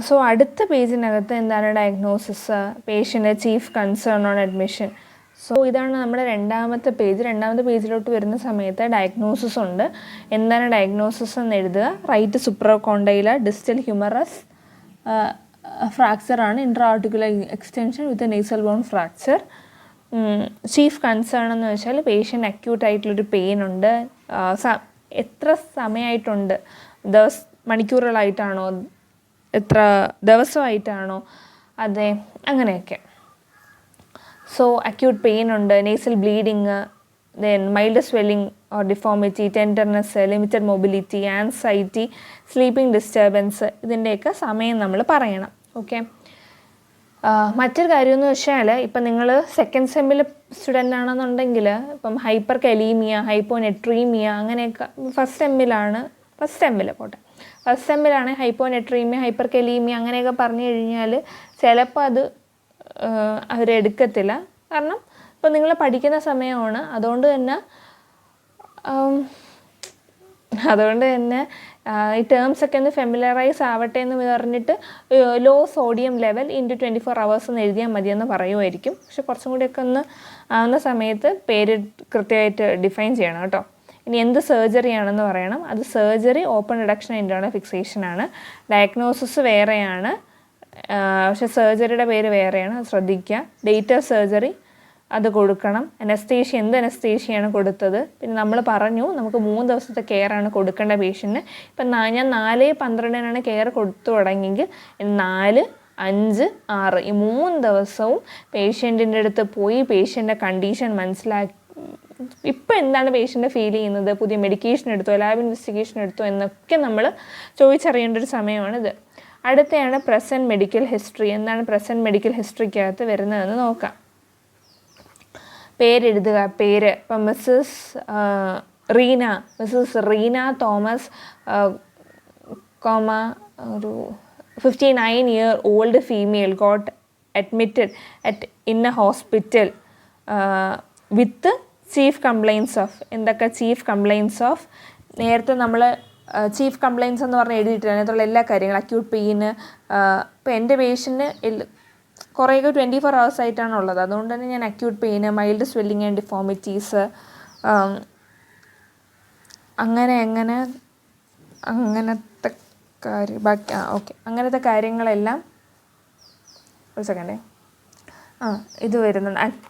സോ അടുത്ത പേജിനകത്ത് എന്താണ് diagnosis, patient chief concern on admission. So ഇതാണ് നമ്മുടെ രണ്ടാമത്തെ പേജ്. രണ്ടാമത്തെ പേജിലോട്ട് വരുന്ന സമയത്ത് ഡയഗ്നോസിസ് ഉണ്ട്. എന്താണ് ഡയഗ്നോസിസ് എന്ന് എഴുതുക. റൈറ്റ് സുപ്രാകോണ്ടൈലർ ഡിസ്റ്റൽ ഹ്യൂമറസ് ഫ്രാക്ചറാണ്, intra articular extension with nasal bone fracture. Chief concern എന്ന് വെച്ചാൽ പേഷ്യൻ്റ് അക്യൂട്ടായിട്ടുള്ളൊരു പെയിൻ ഉണ്ട്, എത്ര സമയമായിട്ടുണ്ട്, മണിക്കൂറുകളായിട്ടാണോ, എത്ര ദിവസമായിട്ടാണോ, അതെ അങ്ങനെയൊക്കെ. സോ അക്യൂട്ട് പെയിൻ ഉണ്ട്, nasal bleeding, then mild swelling or deformity, tenderness, limited mobility, anxiety, sleeping disturbance, ഇതിൻ്റെയൊക്കെ സമയം നമ്മൾ പറയണം. ഓക്കെ, മറ്റൊരു കാര്യമെന്ന് വെച്ചാൽ ഇപ്പം നിങ്ങൾ സെക്കൻഡ് സെമ്മിൽ സ്റ്റുഡൻ്റ് ആണെന്നുണ്ടെങ്കിൽ ഇപ്പം ഹൈപ്പർ കലീമിയ, ഹൈപ്പോനെട്രീമിയ അങ്ങനെയൊക്കെ ഫസ്റ്റ് സെമ്മിലാണ് ഹൈപ്പോനെട്രീമിയ, ഹൈപ്പർ കലീമിയ അങ്ങനെയൊക്കെ പറഞ്ഞു കഴിഞ്ഞാൽ ചിലപ്പോൾ അത് അവരെടുക്കത്തില്ല. കാരണം ഇപ്പോൾ നിങ്ങൾ പഠിക്കുന്ന സമയമാണ്. അതുകൊണ്ട് തന്നെ ഈ ടേംസൊക്കെ ഒന്ന് ഫെമിലറൈസ് ആവട്ടെ എന്ന് പറഞ്ഞിട്ട് low sodium level into 24 hours എന്ന് എഴുതിയാൽ മതിയെന്ന് പറയുമായിരിക്കും. പക്ഷെ കുറച്ചും കൂടിയൊക്കെ ഒന്ന് ആവുന്ന സമയത്ത് പേര് കൃത്യമായിട്ട് ഡിഫൈൻ ചെയ്യണം കേട്ടോ. ഇനി എന്ത് സർജറി ആണെന്ന് പറയണം. അത് സർജറി ഓപ്പൺ റിഡക്ഷൻ ഇൻറ്റേർണൽ ഫിക്സേഷനാണ്. ഡയഗ്നോസിസ് വേറെയാണ്, പക്ഷെ സർജറിയുടെ പേര് വേറെയാണ്, അത് ശ്രദ്ധിക്കുക. ഡേറ്റ് ഓഫ് സർജറി അത് കൊടുക്കണം. അനസ്തേഷ്യ, എന്ത് അനസ്തേഷ്യയാണ് കൊടുത്തത്. പിന്നെ നമ്മൾ പറഞ്ഞു നമുക്ക് 3 ദിവസത്തെ കെയറാണ് കൊടുക്കേണ്ട പേഷ്യൻറ്റിന്. ഇപ്പം ഞാൻ 4-12 കെയർ കൊടുത്തു തുടങ്ങിയെങ്കിൽ 4, 5, 6 ഈ 3 ദിവസവും പേഷ്യൻറ്റിൻ്റെ അടുത്ത് പോയി പേഷ്യൻ്റെ കണ്ടീഷൻ മനസ്സിലാക്കി, ഇപ്പോൾ എന്താണ് പേഷ്യൻ്റ് ഫീൽ ചെയ്യുന്നത്, പുതിയ മെഡിക്കേഷൻ എടുത്തോ, ലാബ് ഇൻവെസ്റ്റിഗേഷൻ എടുത്തോ എന്നൊക്കെ നമ്മൾ ചോദിച്ചറിയേണ്ട ഒരു സമയമാണിത്. അടുത്തയാണ് പ്രസൻറ്റ് മെഡിക്കൽ ഹിസ്റ്ററി. എന്താണ് പ്രസൻറ്റ് മെഡിക്കൽ ഹിസ്റ്ററിക്കകത്ത് വരുന്നതെന്ന് നോക്കാം. പേരെഴുതുക. പേര് ഇപ്പം മിസ്സസ് റീന തോമസ്, ഒരു 59-year-old female got admitted in a hospital with chief complaints of. എന്തൊക്കെ ചീഫ് കംപ്ലയിൻസ് ഓഫ്? നേരത്തെ നമ്മൾ ചീഫ് കംപ്ലയിൻസ് എന്ന് പറഞ്ഞ് എഴുതിയിട്ടില്ല. അതിനകത്തുള്ള എല്ലാ കാര്യങ്ങളും അക്യൂട്ട് പെയിന്. ഇപ്പോൾ എൻ്റെ പേഷ്യൻറ്റ് കുറേയൊക്കെ 24 hours ആയിട്ടാണുള്ളത്. അതുകൊണ്ട് തന്നെ ഞാൻ acute pain, mild swelling and deformities, അങ്ങനത്തെ അങ്ങനത്തെ കാര്യങ്ങളെല്ലാം ഒരു സെക്കൻഡേ ഇത് വരുന്നുണ്ട്.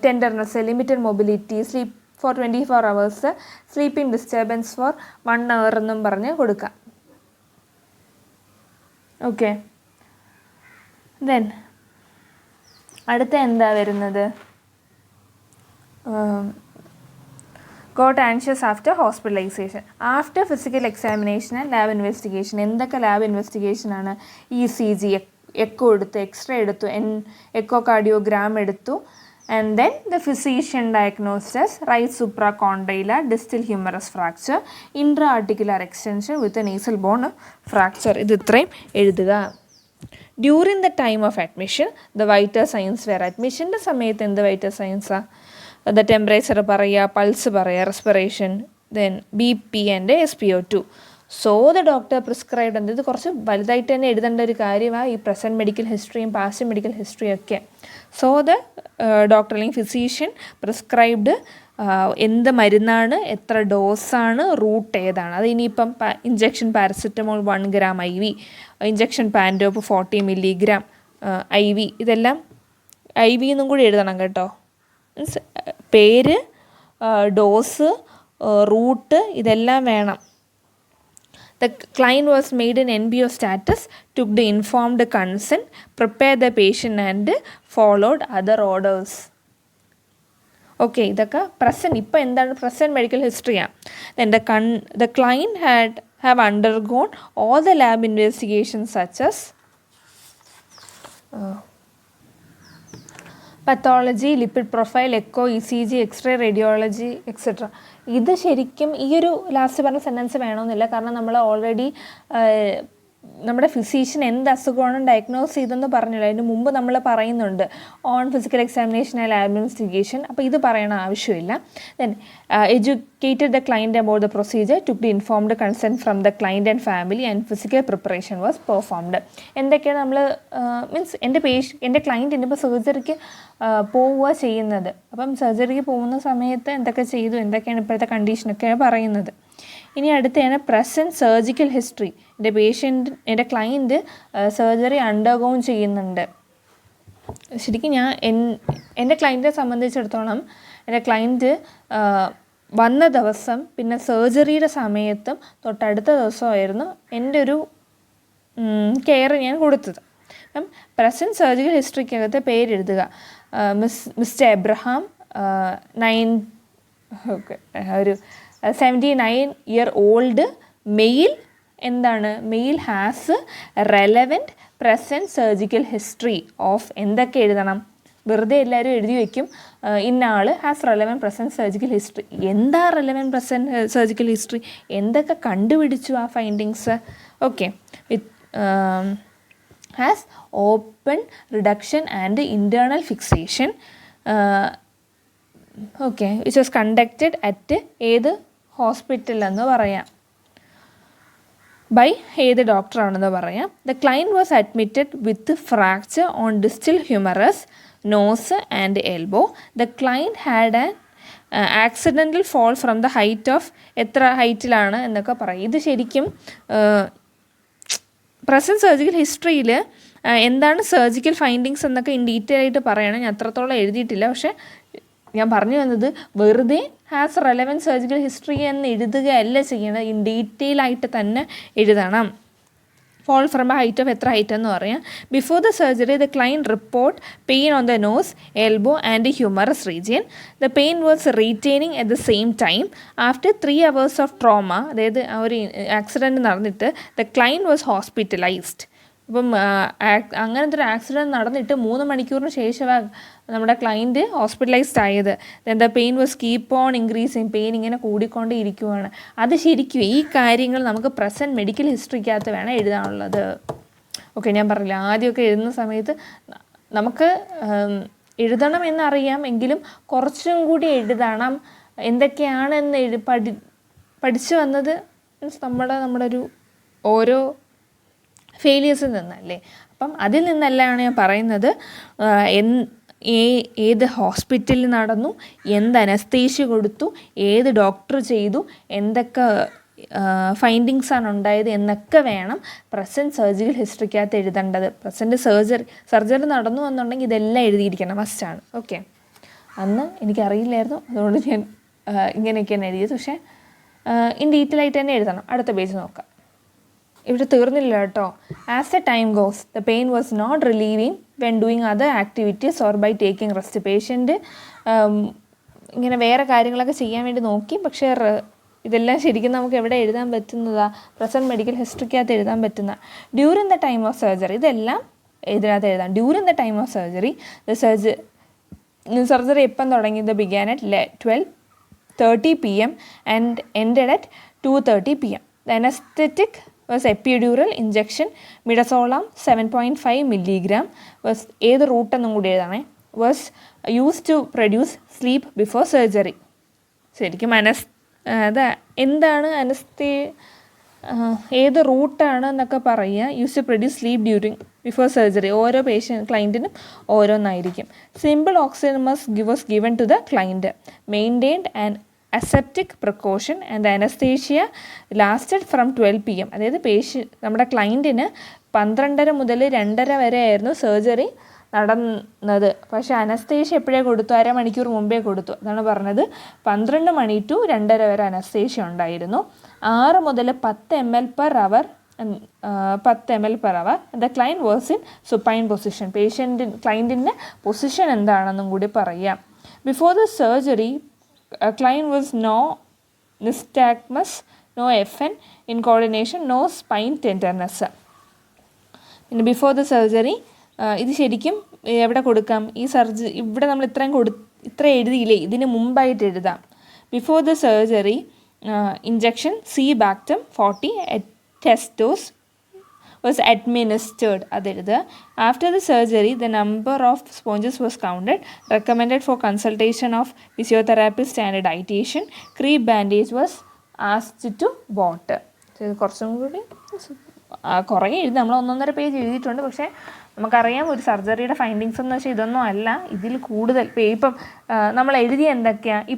Tenderness, limited mobility, sleep for 24 hours, sleeping disturbance for 1 hour എന്നും പറഞ്ഞ് കൊടുക്കാം. ഓക്കെ, ദെൻ അടുത്ത എന്താ വരുന്നത്? Got anxious after hospitalization. After physical examination and lab investigation. എന്തൊക്കെ ലാബ് ഇൻവെസ്റ്റിഗേഷനാണ്? ECG, എക്കോ എടുത്തു, എക്സ്റേ എടുത്തു, എക്കോ കാർഡിയോഗ്രാം എടുത്തു. And then the physician diagnosed as right supracondylar distal humerus fracture, intra-articular extension with a nasal bone fracture. ഇത് ഇത്രയും എഴുതുക. During the time of admission the vital signs വേറെ. അഡ്മിഷൻ്റെ സമയത്ത് എന്ത് വൈറ്റൽ സയൻസാണ്? ദ ടെമ്പറേച്ചർ പറയുക, പൾസ് പറയുക, respiration, then BP and SpO2. So the doctor prescribed. ഇത് കുറച്ച് വലുതായിട്ട് തന്നെ എഴുതേണ്ട ഒരു കാര്യമാണ് ഈ പ്രസൻറ്റ് മെഡിക്കൽ ഹിസ്റ്ററിയും പാസ്റ്റ് മെഡിക്കൽ ഹിസ്റ്ററിയും ഒക്കെ. സോ ദ ഡോക്ടർ അല്ലെങ്കിൽ ഫിസീഷ്യൻ പ്രിസ്ക്രൈബ്ഡ് എന്ത് മരുന്നാണ്, എത്ര ഡോസാണ്, റൂട്ട് ഏതാണ്. അത് ഇനിയിപ്പം injection paracetamol 1 gram IV, injection Pantop 40 milligram IV, ഇതെല്ലാം IV എന്നും കൂടി എഴുതണം കേട്ടോ. മീൻസ് പേര്, ഡോസ്, റൂട്ട് ഇതെല്ലാം വേണം. The client was made in NBO status, took the informed consent, prepared the patient and followed other orders. Okay, ഇതൊക്കെ present. ഇപ്പോൾ എന്താണ് പ്രസൻറ്റ് മെഡിക്കൽ ഹിസ്റ്ററിയാണ്. Then the client have undergone all the lab investigations such as pathology, lipid profile, echo, ECG, x-ray, radiology etcetera. ഇത് ശരിക്കും ഈ ഒരു last പറഞ്ഞ sentence വേണമെന്നില്ല. കാരണം നമ്മൾ ഓൾറെഡി നമ്മുടെ ഫിസീഷ്യൻ എന്ത് അസുഖമാണ് ഡയഗ്നോസ് ചെയ്തെന്ന് പറഞ്ഞില്ല. അതിന് മുമ്പ് നമ്മൾ പറയുന്നുണ്ട് on physical examination and lab investigation. അപ്പോൾ ഇത് പറയണ ആവശ്യമില്ല. Then educated the client about the procedure, took the informed consent from the client and family and physical preparation was performed. എന്തൊക്കെയാണ് നമ്മൾ മീൻസ് എൻ്റെ ക്ലൈൻറ്റിന് ഇപ്പോൾ സർജറിക്ക് പോവുക ചെയ്യുന്നത്. അപ്പം സർജറിക്ക് പോകുന്ന സമയത്ത് എന്തൊക്കെ ചെയ്തു, എന്തൊക്കെയാണ് ഇപ്പോഴത്തെ കണ്ടീഷനൊക്കെയാണ് പറയുന്നത്. ഇനി അടുത്തതാണ് പ്രസൻറ്റ് സർജിക്കൽ ഹിസ്റ്ററി. എൻ്റെ ക്ലൈൻറ്റ് സർജറി അണ്ടർഗോൺ ചെയ്യുന്നുണ്ട്. ശരിക്കും എൻ്റെ ക്ലൈൻറ്റിനെ സംബന്ധിച്ചിടത്തോളം എൻ്റെ ക്ലൈൻറ്റ് വന്ന ദിവസം പിന്നെ സർജറിയുടെ സമയത്തും തൊട്ടടുത്ത ദിവസമായിരുന്നു എൻ്റെ ഒരു കെയർ ഞാൻ കൊടുത്തത്. അപ്പം പ്രസൻറ്റ് സർജിക്കൽ ഹിസ്റ്ററിക്കകത്ത് പേരെഴുതുക. Mr Abraham 79-year-old male. എന്താണ് male? Has relevant present surgical history of എന്തൊക്കെ എഴുതണം? വെറുതെ എല്ലാവരും എഴുതി വയ്ക്കും ഇന്ന ആൾ has relevant present surgical history. എന്താ റെലവൻറ്റ് പ്രസൻറ്റ് സർജിക്കൽ ഹിസ്റ്ററി? എന്തൊക്കെ കണ്ടുപിടിച്ചു ആ findings? Okay, with has open reduction and internal fixation. Okay, which was conducted at ഏത് ഹോസ്പിറ്റലെന്ന് പറയാം, ബൈ ഏത് ഡോക്ടറാണെന്ന് പറയാം. The client was admitted with fracture on distal humorous, nose and elbow. The client had an accidental fall from the height of, എത്ര ഹൈറ്റിലാണ് എന്നൊക്കെ പറയും. ഇത് ശരിക്കും പ്രസൻറ്റ് സർജിക്കൽ ഹിസ്റ്ററിയിൽ എന്താണ് സർജിക്കൽ ഫൈൻഡിങ്സ് എന്നൊക്കെ ഇൻ ഡീറ്റെയിൽ ആയിട്ട് പറയണം. ഞാൻ അത്രത്തോളം എഴുതിയിട്ടില്ല. പക്ഷേ ഞാൻ പറഞ്ഞു വന്നത് വെറുതെ ഹാസ് റെലവൻറ്റ് സർജിക്കൽ ഹിസ്റ്ററി എന്ന് എഴുതുകയല്ല ചെയ്യണത്. ഇൻ ഡീറ്റെയിൽ ആയിട്ട് തന്നെ എഴുതണം. Fall from a height of എത്ര ഹൈറ്റ് എന്ന് പറയാം. Before the surgery the client report pain on the nose, elbow and humerus region. The pain was retaining at the same time. After 3 hours of trauma, അതായത് ആ ഒരു accident നടന്നിട്ട് the client was hospitalised. അപ്പം അങ്ങനത്തെ ഒരു accident നടന്നിട്ട് 3 മണിക്കൂറിന് ശേഷമാണ് നമ്മുടെ ക്ലൈൻറ്റ് ഹോസ്പിറ്റലൈസ്ഡ് ആയത്. Then the pain was keep on increasing. Pain ഇങ്ങനെ കൂടിക്കൊണ്ടേ ഇരിക്കുവാണ്. അത് ശരിക്കും ഈ കാര്യങ്ങൾ നമുക്ക് പ്രസൻറ്റ് മെഡിക്കൽ ഹിസ്റ്ററിക്കകത്ത് വേണം എഴുതാനുള്ളത്. ഓക്കെ, ഞാൻ പറഞ്ഞില്ല ആദ്യമൊക്കെ എഴുതുന്ന സമയത്ത് നമുക്ക് എഴുതണം എന്നറിയാം, എങ്കിലും കുറച്ചും കൂടി എഴുതണം. എന്തൊക്കെയാണെന്ന് പഠിച്ചു വന്നത് മീൻസ് നമ്മുടെ ഒരു ഓരോ ഫെയിലിയേഴ്സിൽ നിന്നല്ലേ. അപ്പം അതിൽ നിന്നെല്ലാം ഞാൻ പറയുന്നത് ഏത് ഹോസ്പിറ്റലിൽ നടന്നു, എന്ത് അനസ്തേഷ്യ കൊടുത്തു, ഏത് ഡോക്ടർ ചെയ്തു, എന്തൊക്കെ ഫൈൻഡിങ്സാണ് ഉണ്ടായത് എന്നൊക്കെ വേണം പ്രസൻറ്റ് സർജിക്കൽ ഹിസ്റ്ററിക്കകത്ത് എഴുതേണ്ടത്. പ്രസൻറ്റ് സർജറി നടന്നു എന്നുണ്ടെങ്കിൽ ഇതെല്ലാം എഴുതിയിരിക്കണം, മസ്റ്റാണ്. ഓക്കെ, അന്ന് എനിക്കറിയില്ലായിരുന്നു, അതുകൊണ്ട് ഞാൻ ഇങ്ങനെയൊക്കെയാണ് എഴുതിയത്. പക്ഷേ ഇൻ ഡീറ്റെയിൽ ആയിട്ട് തന്നെ എഴുതണം. അടുത്ത പേജ് നോക്കാം. ഇവിടെ തീർന്നില്ല കേട്ടോ. As a time goes the pain was not relieving when doing other activities or by taking rest. Patient ഇങ്ങനെ വേറെ കാര്യങ്ങളൊക്കെ ചെയ്യാൻ വേണ്ടി നോക്കി. പക്ഷേ ഇതെല്ലാം ശരിക്കും നമുക്ക് എവിടെ എഴുതാൻ പറ്റുന്നതാണ്? പ്രസൻറ്റ് മെഡിക്കൽ ഹിസ്റ്ററിക്കകത്ത് എഴുതാൻ പറ്റുന്ന. During the time of surgery. ഇതെല്ലാം ഇതിനകത്ത് എഴുതാം. During the time of surgery surgery എപ്പം തുടങ്ങി? The began at 12:30 PM and ended at 2:30 PM. The anesthetic was epidural injection midazolam 7.5 milligram was ഏത് റൂട്ട് എന്നും കൂടി എഴുതണേ. was used to produce sleep before surgery. ശരിക്കും അത് എന്താണ് ഏത് റൂട്ടാണ് എന്നൊക്കെ പറയുക. Use to produce sleep during before surgery. ഓരോ ക്ലയൻറ്റിനും ഓരോന്നായിരിക്കും. Simple oxygen was given to the client. Maintained and aseptic precaution and anaesthesia lasted from 12 PM. അതായത് നമ്മുടെ ക്ലയൻറ്റിന് 12:30 മുതൽ 2:30 വരെ ആയിരുന്നു സർജറി നടന്നത്. പക്ഷേ അനസ്തേഷ്യ എപ്പോഴേ കൊടുത്തു? അരമണിക്കൂർ മുമ്പേ കൊടുത്തു. അതാണ് പറഞ്ഞത്. 12 മണി ടു 2:30 വരെ അനസ്തേഷ്യ ഉണ്ടായിരുന്നു. 6 മുതൽ 10 ml per hour. The client was in supine position. ക്ലയൻറ്റിൻ്റെ പൊസിഷൻ എന്താണെന്നും കൂടി പറയാം. Before the surgery client was no nystagmus, no FN in coordination, no spine tenderness. പിന്നെ ബിഫോർ ദ സർജറി ഇത് ശരിക്കും എവിടെ കൊടുക്കാം? ഈ ഇവിടെ നമ്മൾ ഇത്ര എഴുതിയില്ലേ, ഇതിന് മുമ്പായിട്ട് എഴുതാം. Before the surgery injection C-Bactam 40 at test dose was administered. അതെഴുതുക. After the surgery the number of sponges was counted. Recommended for consultation of physiotherapist and dietitian. Crepe bandage was asked to bought. കുറച്ചും കൂടി കുറേ എഴുതി, നമ്മൾ 1.5 page എഴുതിയിട്ടുണ്ട്. പക്ഷേ നമുക്കറിയാം ഒരു സർജറിയുടെ ഫൈൻഡിങ്സ് എന്ന് വെച്ചാൽ ഇതൊന്നും അല്ല, ഇതിൽ കൂടുതൽ. ഇപ്പം നമ്മൾ എഴുതിയ എന്തൊക്കെയാണ്?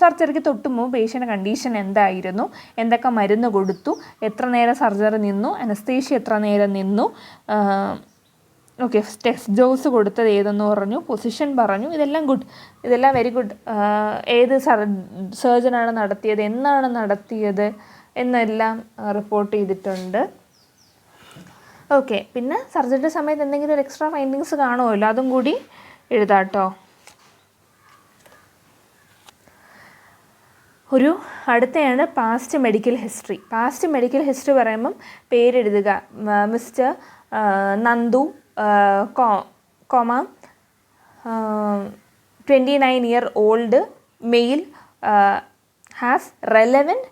സർജറിക്ക് തൊട്ട് മുമ്പ് പേഷ്യൻ്റെ കണ്ടീഷൻ എന്തായിരുന്നു, എന്തൊക്കെ മരുന്ന് കൊടുത്തു, എത്ര നേരം സർജറി നിന്നു, അനസ്തേഷ്യ എത്ര നേരം നിന്നു, ഓക്കെ, ടെസ്റ്റ് ഡോസ് കൊടുത്തത് ഏതെന്ന് പറഞ്ഞു, പൊസിഷൻ പറഞ്ഞു. ഇതെല്ലാം ഗുഡ്, ഇതെല്ലാം വെരി ഗുഡ്. ഏത് സർജനാണ് നടത്തിയത്, എന്നാണ് നടത്തിയത് എന്നെല്ലാം റിപ്പോർട്ട് ചെയ്തിട്ടുണ്ട്. ഓക്കെ, പിന്നെ സർജറിയുടെ സമയത്ത് എന്തെങ്കിലും ഒരു എക്സ്ട്രാ ഫൈൻഡിങ്സ് കാണുമല്ലോ, അതും കൂടി എഴുതാട്ടോ. അടുത്തയാണ് past medical history. Past medical history പറയുമ്പം പേരെഴുതുക. Mr Nandu, 29-year-old male, has relevant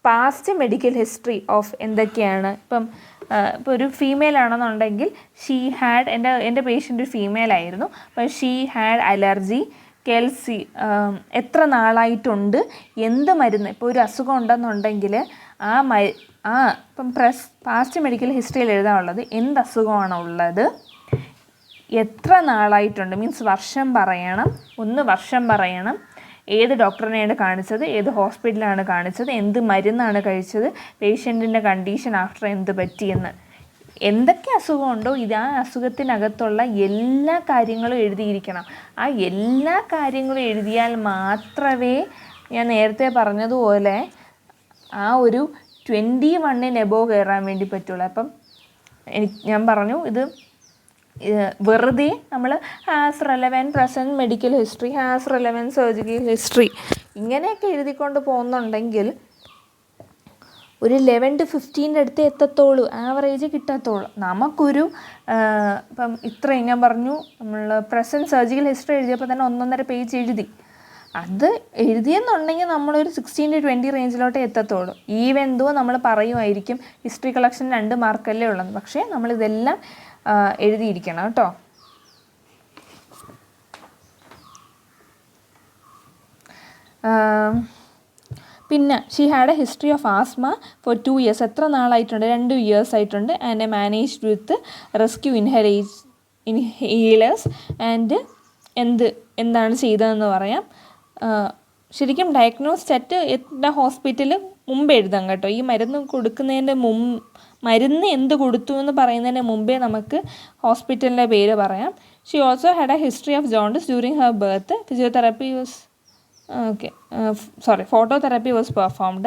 past medical history of എന്തൊക്കെയാണ്. ഇപ്പോൾ ഒരു ഫീമെയിൽ ആണെന്നുണ്ടെങ്കിൽ ഷീ ഹാഡ്, എൻ്റെ പേഷ്യൻ്റ് ഒരു ഫീമെയിൽ ആയിരുന്നു. അപ്പോൾ ഷീ ഹാഡ് അലർജി, കെൽസി, എത്ര നാളായിട്ടുണ്ട്, എന്ത് മരുന്ന്. ഇപ്പോൾ ഒരു അസുഖം ഉണ്ടെന്നുണ്ടെങ്കിൽ ഇപ്പം പാസ്റ്റ് മെഡിക്കൽ ഹിസ്റ്ററിയിൽ എഴുതാനുള്ളത് എന്ത് അസുഖമാണ് ഉള്ളത്, എത്ര നാളായിട്ടുണ്ട്, മീൻസ് വർഷം പറയണം, 1 വർഷം പറയണം, ഏത് ഡോക്ടറിനെയാണ് കാണിച്ചത്, ഏത് ഹോസ്പിറ്റലാണ് കാണിച്ചത്, എന്ത് മരുന്നാണ് കഴിച്ചത്, പേഷ്യൻറ്റിൻ്റെ കണ്ടീഷൻ ആഫ്റ്റർ എന്ത് പറ്റിയെന്ന്, എന്തൊക്കെ അസുഖമുണ്ടോ ആ അസുഖത്തിനകത്തുള്ള എല്ലാ കാര്യങ്ങളും എഴുതിയിരിക്കണം. ആ എല്ലാ കാര്യങ്ങളും എഴുതിയാൽ മാത്രമേ ഞാൻ നേരത്തെ പറഞ്ഞതുപോലെ ആ ഒരു 21 എബോവ് കയറാൻ വേണ്ടി പറ്റുള്ളൂ. അപ്പം ഞാൻ പറഞ്ഞു ഇത് വെറുതെ നമ്മൾ has relevant present medical history, has relevant surgical history ഇങ്ങനെയൊക്കെ എഴുതിക്കൊണ്ട് പോകുന്നുണ്ടെങ്കിൽ ഒരു 11 to 15 അടുത്ത് എത്തത്തുള്ളൂ, ആവറേജ് കിട്ടത്തുള്ളൂ. നമുക്കൊരു ഇപ്പം ഇത്രയും ഞാൻ പറഞ്ഞു, നമ്മൾ പ്രസൻറ്റ് സർജിക്കൽ ഹിസ്റ്ററി എഴുതിയപ്പോൾ തന്നെ 1.5 പേജ് എഴുതി. അത് എഴുതിയെന്നുണ്ടെങ്കിൽ നമ്മളൊരു 16 to 20 റേഞ്ചിലോട്ടേ എത്തത്തുള്ളൂ. ഈവൻ എന്തോ നമ്മൾ പറയുമായിരിക്കും ഹിസ്റ്ററി കളക്ഷൻ 2 മാർക്കല്ലേ ഉള്ളത്, പക്ഷേ നമ്മളിതെല്ലാം എഴുതിയിരിക്കണം കേട്ടോ. പിന്നെ she had a history of asthma for 2 years. എത്ര നാളായിട്ടുണ്ട്? 2 years ആയിട്ടുണ്ട്. And managed with rescue inhalers. And എന്താണ് ചെയ്തതെന്ന് പറയാം. ശരിക്കും ഡയഗ്നോസ് അറ്റ് എല്ലാ ഹോസ്പിറ്റലിൽ മുമ്പ് എഴുതാം കേട്ടോ. ഈ മരുന്ന് കൊടുക്കുന്നതിൻ്റെ മരുന്ന് എന്ത് കൊടുത്തു എന്ന് പറയുന്നതിന് മുമ്പേ നമുക്ക് ഹോസ്പിറ്റലിൻ്റെ പേര് പറയാം. She also had a history of jaundice during Har birth. Physiotherapy was phototherapy was performed.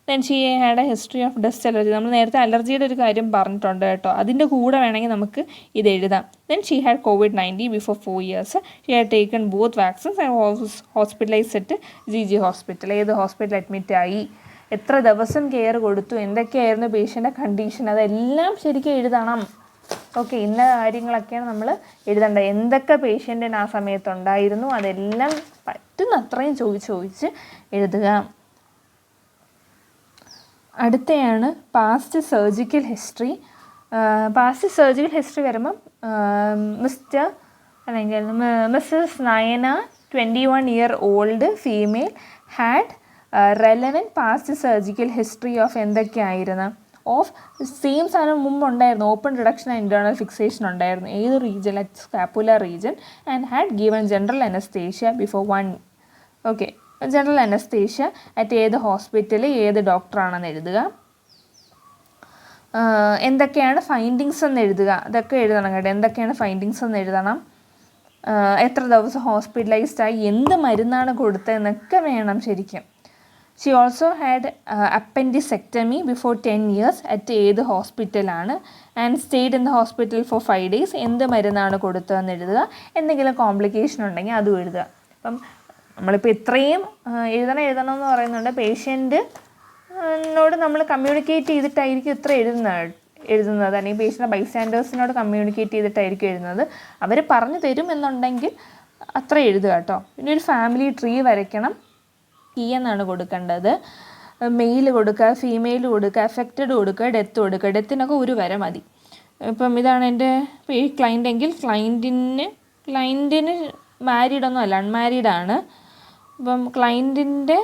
Then she had a history of dust allergy. നമ്മൾ നേരത്തെ അലർജിയുടെ ഒരു കാര്യം പറഞ്ഞിട്ടുണ്ട് കേട്ടോ, അതിൻ്റെ കൂടെ വേണമെങ്കിൽ നമുക്ക് ഇത് എഴുതാം. Then she had COVID-19 before 4 years. She had taken both vaccines and was hospitalized at GG hospital. ഏത് ഹോസ്പിറ്റൽ അഡ്മിറ്റ് ആയി, എത്ര ദിവസം കെയർ കൊടുത്തു, എന്തൊക്കെയായിരുന്നു പേഷ്യൻ്റെ കണ്ടീഷൻ, അതെല്ലാം ശരിക്കും എഴുതണം. ഓക്കെ, ഇന്ന കാര്യങ്ങളൊക്കെയാണ് നമ്മൾ എഴുതേണ്ടത്. എന്തൊക്കെ പേഷ്യൻറ്റിന് ആ സമയത്തുണ്ടായിരുന്നു അതെല്ലാം പറ്റുന്നത്രയും ചോദിച്ച് എഴുതുക. അടുത്തയാണ് past surgical history. Past surgical history വരുമ്പം മിസ്റ്റർ അല്ലെങ്കിൽ Mrs Nayana 21 year old female had relevant past surgical history of എന്തൊക്കെയായിരുന്നു? ഓഫ് സെയിം സാധനം മുമ്പ് ഉണ്ടായിരുന്നു, open reduction and internal fixation ഉണ്ടായിരുന്നു. ഏത് region? At scapular region. And had given general anaesthesia before 1. Okay, general anaesthesia at ഏത് hospital, ഏത് ഡോക്ടറാണെന്ന് എഴുതുക. എന്തൊക്കെയാണ് ഫൈൻഡിങ്സ് എന്ന് എഴുതുക. അതൊക്കെ എഴുതണം കേട്ടോ. എന്തൊക്കെയാണ് ഫൈൻഡിങ്സ് എന്ന് എഴുതണം. എത്ര ദിവസം ഹോസ്പിറ്റലൈസ്ഡ് ആയി, എന്ത് മരുന്നാണ് കൊടുത്തതെന്നൊക്കെ വേണം ശരിക്കും. She also had appendicectomy before 10 years at ഏത് ഹോസ്പിറ്റലാണ്. And stayed in the hospital for 5 days. എന്ത് മരുന്നാണ് കൊടുത്തതെന്ന് എഴുതുക. എന്തെങ്കിലും കോംപ്ലിക്കേഷൻ ഉണ്ടെങ്കിൽ അതും എഴുതുക. അപ്പം നമ്മളിപ്പോൾ ഇത്രയും എഴുതണം എന്ന് പറയുന്നുണ്ട്. പേഷ്യൻറ്റിനോട് നമ്മൾ കമ്മ്യൂണിക്കേറ്റ് ചെയ്തിട്ടായിരിക്കും ഇത്ര എഴുതുന്നത്, അല്ലെങ്കിൽ പേഷ്യൻ്റെ ബൈസ്റ്റാൻഡേഴ്സിനോട് കമ്മ്യൂണിക്കേറ്റ് ചെയ്തിട്ടായിരിക്കും എഴുതുന്നത്. അവർ പറഞ്ഞു തരും എന്നുണ്ടെങ്കിൽ അത്ര എഴുതുക കേട്ടോ. പിന്നെ ഒരു ഫാമിലി ട്രീ വരയ്ക്കണം. കീ എന്നാണ് കൊടുക്കേണ്ടത്. മെയിൽ കൊടുക്കുക, ഫീമെയിൽ കൊടുക്കുക, അഫക്റ്റഡ് കൊടുക്കുക, ഡെത്ത് കൊടുക്കുക. ഡെത്തിനൊക്കെ ഒരു വര മതി. ഇപ്പം ഇതാണ് എൻ്റെ ക്ലയൻ്റ് എങ്കിൽ ക്ലയൻറ്റിന് മാരീഡൊന്നും അല്ല, അൺമാരീഡാണ്. അപ്പം ക്ലയൻറ്റിൻ്റെ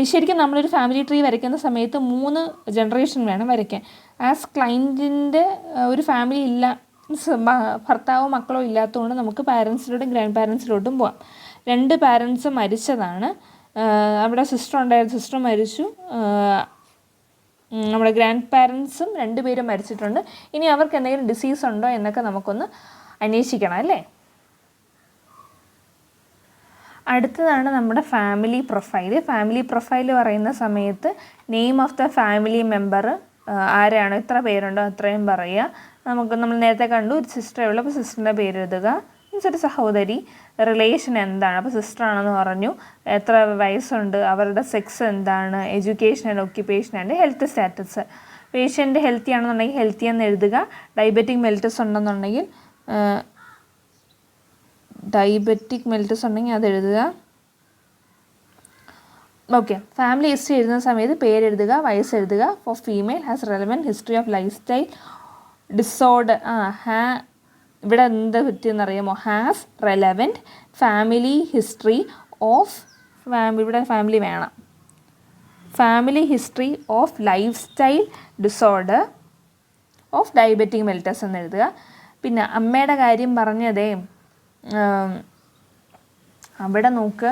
ശരിക്കും നമ്മളൊരു ഫാമിലി ട്രീ വരയ്ക്കുന്ന സമയത്ത് 3 ജനറേഷൻ വേണം വരയ്ക്കാൻ. ആസ് ക്ലയൻറ്റിൻ്റെ ഒരു ഫാമിലി ഇല്ല, ഭർത്താവോ മക്കളോ ഇല്ലാത്തതുകൊണ്ട് നമുക്ക് പാരൻസിലോട്ടും ഗ്രാൻഡ് പാരൻസിലോട്ടും പോവാം. 2 പാരൻസ് മരിച്ചതാണ്. അവിടെ സിസ്റ്റർ ഉണ്ടായിരുന്നു, സിസ്റ്റർ മരിച്ചു. നമ്മുടെ ഗ്രാൻഡ് പാരൻസും 2 പേരും മരിച്ചിട്ടുണ്ട്. ഇനി അവർക്ക് എന്തെങ്കിലും ഡിസീസ് ഉണ്ടോ എന്നൊക്കെ നമുക്കൊന്ന് അന്വേഷിക്കണം അല്ലേ. അടുത്തതാണ് നമ്മുടെ ഫാമിലി പ്രൊഫൈൽ. ഫാമിലി പ്രൊഫൈൽ പറയുന്ന സമയത്ത് name of the family member ആരാണ്, എത്ര പേരുണ്ടോ അത്രയും പറയുക. നമ്മൾ നേരത്തെ കണ്ടു ഒരു സിസ്റ്ററേ ഉള്ളൂ, അപ്പോൾ സിസ്റ്ററിൻ്റെ പേര് എഴുതുക. മീൻസ് ഒരു സഹോദരി. റിലേഷൻ എന്താണ്, അപ്പോൾ സിസ്റ്റർ ആണെന്ന് പറഞ്ഞു. എത്ര വയസ്സുണ്ട്, അവരുടെ സെക്സ് എന്താണ്, education and occupation and health status. Patient healthy ആണെന്നുണ്ടെങ്കിൽ ഹെൽത്തി എന്ന് എഴുതുക. ഡയബറ്റിക് മെലിറ്റസ് ഉണ്ടെന്നുണ്ടെങ്കിൽ അത് എഴുതുക. ഓക്കെ, ഫാമിലി ഹിസ്റ്ററി എഴുതുന്ന സമയത്ത് പേരെഴുതുക, വയസ്സെഴുതുക. For female has relevant history of lifestyle disorder. ഇവിടെ എന്ത് പറ്റിയെന്നറിയാമോ? Has relevant family history of ഇവിടെ ഫാമിലി വേണം. Family history of lifestyle disorder of diabetic mellitus എന്ന് എഴുതുക. പിന്നെ അമ്മയുടെ കാര്യം പറഞ്ഞതേ, അവിടെ നോക്ക്,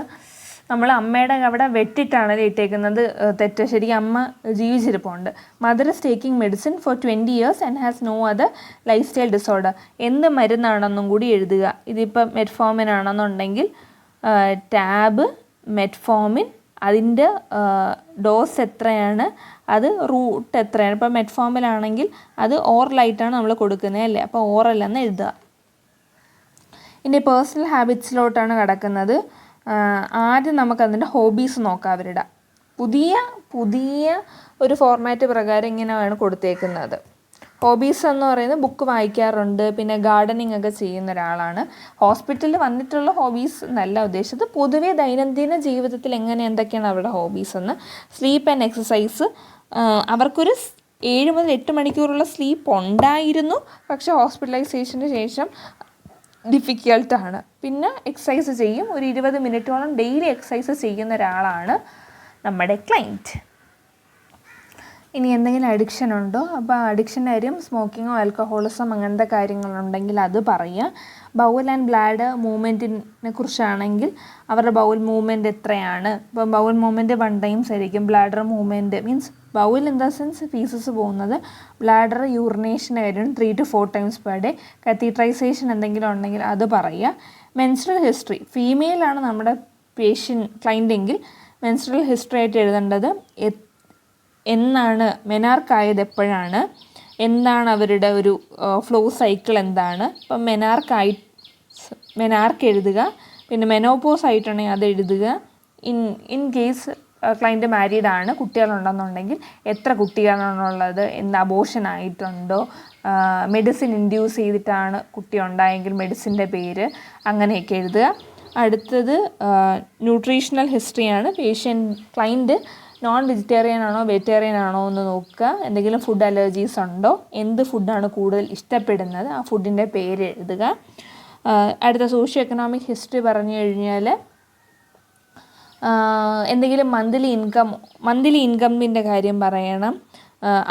നമ്മൾ അമ്മയുടെ അവിടെ വെട്ടിട്ടാണ് ഇട്ടേക്കുന്നത്, തെറ്റ്. ശരിക്കും അമ്മ ജീവിച്ചിരിപ്പുണ്ട്. Mother is taking medicine for 20 years and has no other lifestyle disorder. എന്ത് മരുന്നാണെന്നും കൂടി എഴുതുക. ഇതിപ്പോൾ മെറ്റ്ഫോമിൻ ആണെന്നുണ്ടെങ്കിൽ ടാബ് മെറ്റ്ഫോമിൻ, അതിൻ്റെ ഡോസ് എത്രയാണ്, അത് റൂട്ട് എത്രയാണ്. ഇപ്പോൾ മെറ്റ്ഫോമിലാണെങ്കിൽ അത് ഓറലായിട്ടാണ് നമ്മൾ കൊടുക്കുന്നത് അല്ലേ, അപ്പോൾ ഓറലെന്ന് എഴുതുക. ഇനി പേഴ്സണൽ ഹാബിറ്റ്സിലോട്ടാണ് കിടക്കുന്നത്. ആദ്യം നമുക്കതിൻ്റെ ഹോബീസ് നോക്കാം. അവരുടെ പുതിയ ഒരു ഫോർമാറ്റ് പ്രകാരം ഇങ്ങനെയാണ് കൊടുത്തേക്കുന്നത്. ഹോബീസ് എന്ന് പറയുന്നത് ബുക്ക് വായിക്കാറുണ്ട്, പിന്നെ ഗാർഡനിങ് ഒക്കെ ചെയ്യുന്ന ഒരാളാണ്. ഹോസ്പിറ്റലിൽ വന്നിട്ടുള്ള ഹോബീസ് എന്നല്ല ഉദ്ദേശിച്ചത്, പൊതുവേ ദൈനംദിന ജീവിതത്തിൽ എന്തൊക്കെയാണ് അവരുടെ ഹോബീസ് എന്ന്. Sleep and exercise. അവർക്കൊരു 7 മുതൽ 8 മണിക്കൂറുള്ള സ്ലീപ്പ് ഉണ്ടായിരുന്നു, പക്ഷേ ഹോസ്പിറ്റലൈസേഷന് ശേഷം ഡിഫിക്കൽട്ടാണ്. പിന്നെ എക്സസൈസ് ചെയ്യും, ഒരു 20 മിനിറ്റോളം ഡെയിലി എക്സസൈസ് ചെയ്യുന്ന ഒരാളാണ് നമ്മുടെ ക്ലയൻറ്റ്. ഇനി എന്തെങ്കിലും അഡിക്ഷൻ ഉണ്ടോ? അപ്പോൾ അഡിക്ഷൻ്റെ കാര്യം സ്മോക്കിങ്ങോ ആൽക്കഹോളിസം അങ്ങനത്തെ കാര്യങ്ങളുണ്ടെങ്കിൽ അത് പറയുക. ബൗൽ ആൻഡ് ബ്ലാഡർ മൂവ്മെൻറ്റിനെ കുറിച്ചാണെങ്കിൽ അവരുടെ ബൗൽ മൂവ്മെൻറ്റ് എത്രയാണ്. ഇപ്പോൾ ബൗൽ മൂവ്മെൻറ്റ് 1 times ആയിരിക്കും. Bladder movement means bowel in the sense faeces പോകുന്നത്. ബ്ലാഡർ യൂറിനേഷൻ്റെ കാര്യം 3 to 4 times per day. Catheterisation എന്തെങ്കിലും ഉണ്ടെങ്കിൽ അത് പറയുക. മെൻസ്ട്രൽ ഹിസ്റ്ററി, ഫീമെയിലാണ് നമ്മുടെ ക്ലയൻ്റെങ്കിൽ മെൻസ്ട്രൽ ഹിസ്റ്ററി ആയിട്ട് എഴുതേണ്ടത് എന്നാണ് മെനാർക്കായത്, എപ്പോഴാണ്, എന്താണ് അവരുടെ ഒരു ഫ്ലോ സൈക്കിൾ എന്താണ്. ഇപ്പം മെനാർക്ക് എഴുതുക. പിന്നെ മെനോപോസ് ആയിട്ടുണ്ടെങ്കിൽ അത് എഴുതുക. ഇൻ കേസ് ക്ലയൻറ്റ് മാരീഡ് ആണ്, കുട്ടികളുണ്ടെന്നുണ്ടെങ്കിൽ എത്ര കുട്ടികളാണുള്ളത്, എന്ത് അബോർഷൻ ആയിട്ടുണ്ടോ, മെഡിസിൻ ഇൻഡ്യൂസ് ചെയ്തിട്ടാണ് കുട്ടി ഉണ്ടായെങ്കിൽ മെഡിസിൻ്റെ പേര്, അങ്ങനെയൊക്കെ എഴുതുക. അടുത്തത് ന്യൂട്രീഷണൽ ഹിസ്റ്ററിയാണ്. ക്ലയൻറ്റ് നോൺ വെജിറ്റേറിയൻ ആണോ വെജിറ്റേറിയൻ ആണോ എന്ന് നോക്കുക. എന്തെങ്കിലും ഫുഡ് അലർജീസ് ഉണ്ടോ, എന്ത് ഫുഡാണ് കൂടുതൽ ഇഷ്ടപ്പെടുന്നത്, ആ ഫുഡിൻ്റെ പേര് എഴുതുക. അടുത്ത സോഷ്യോ എക്കണോമിക് ഹിസ്റ്ററി പറഞ്ഞു കഴിഞ്ഞാൽ എന്തെങ്കിലും മന്ത്ലി ഇൻകമിൻ്റെ കാര്യം പറയണം.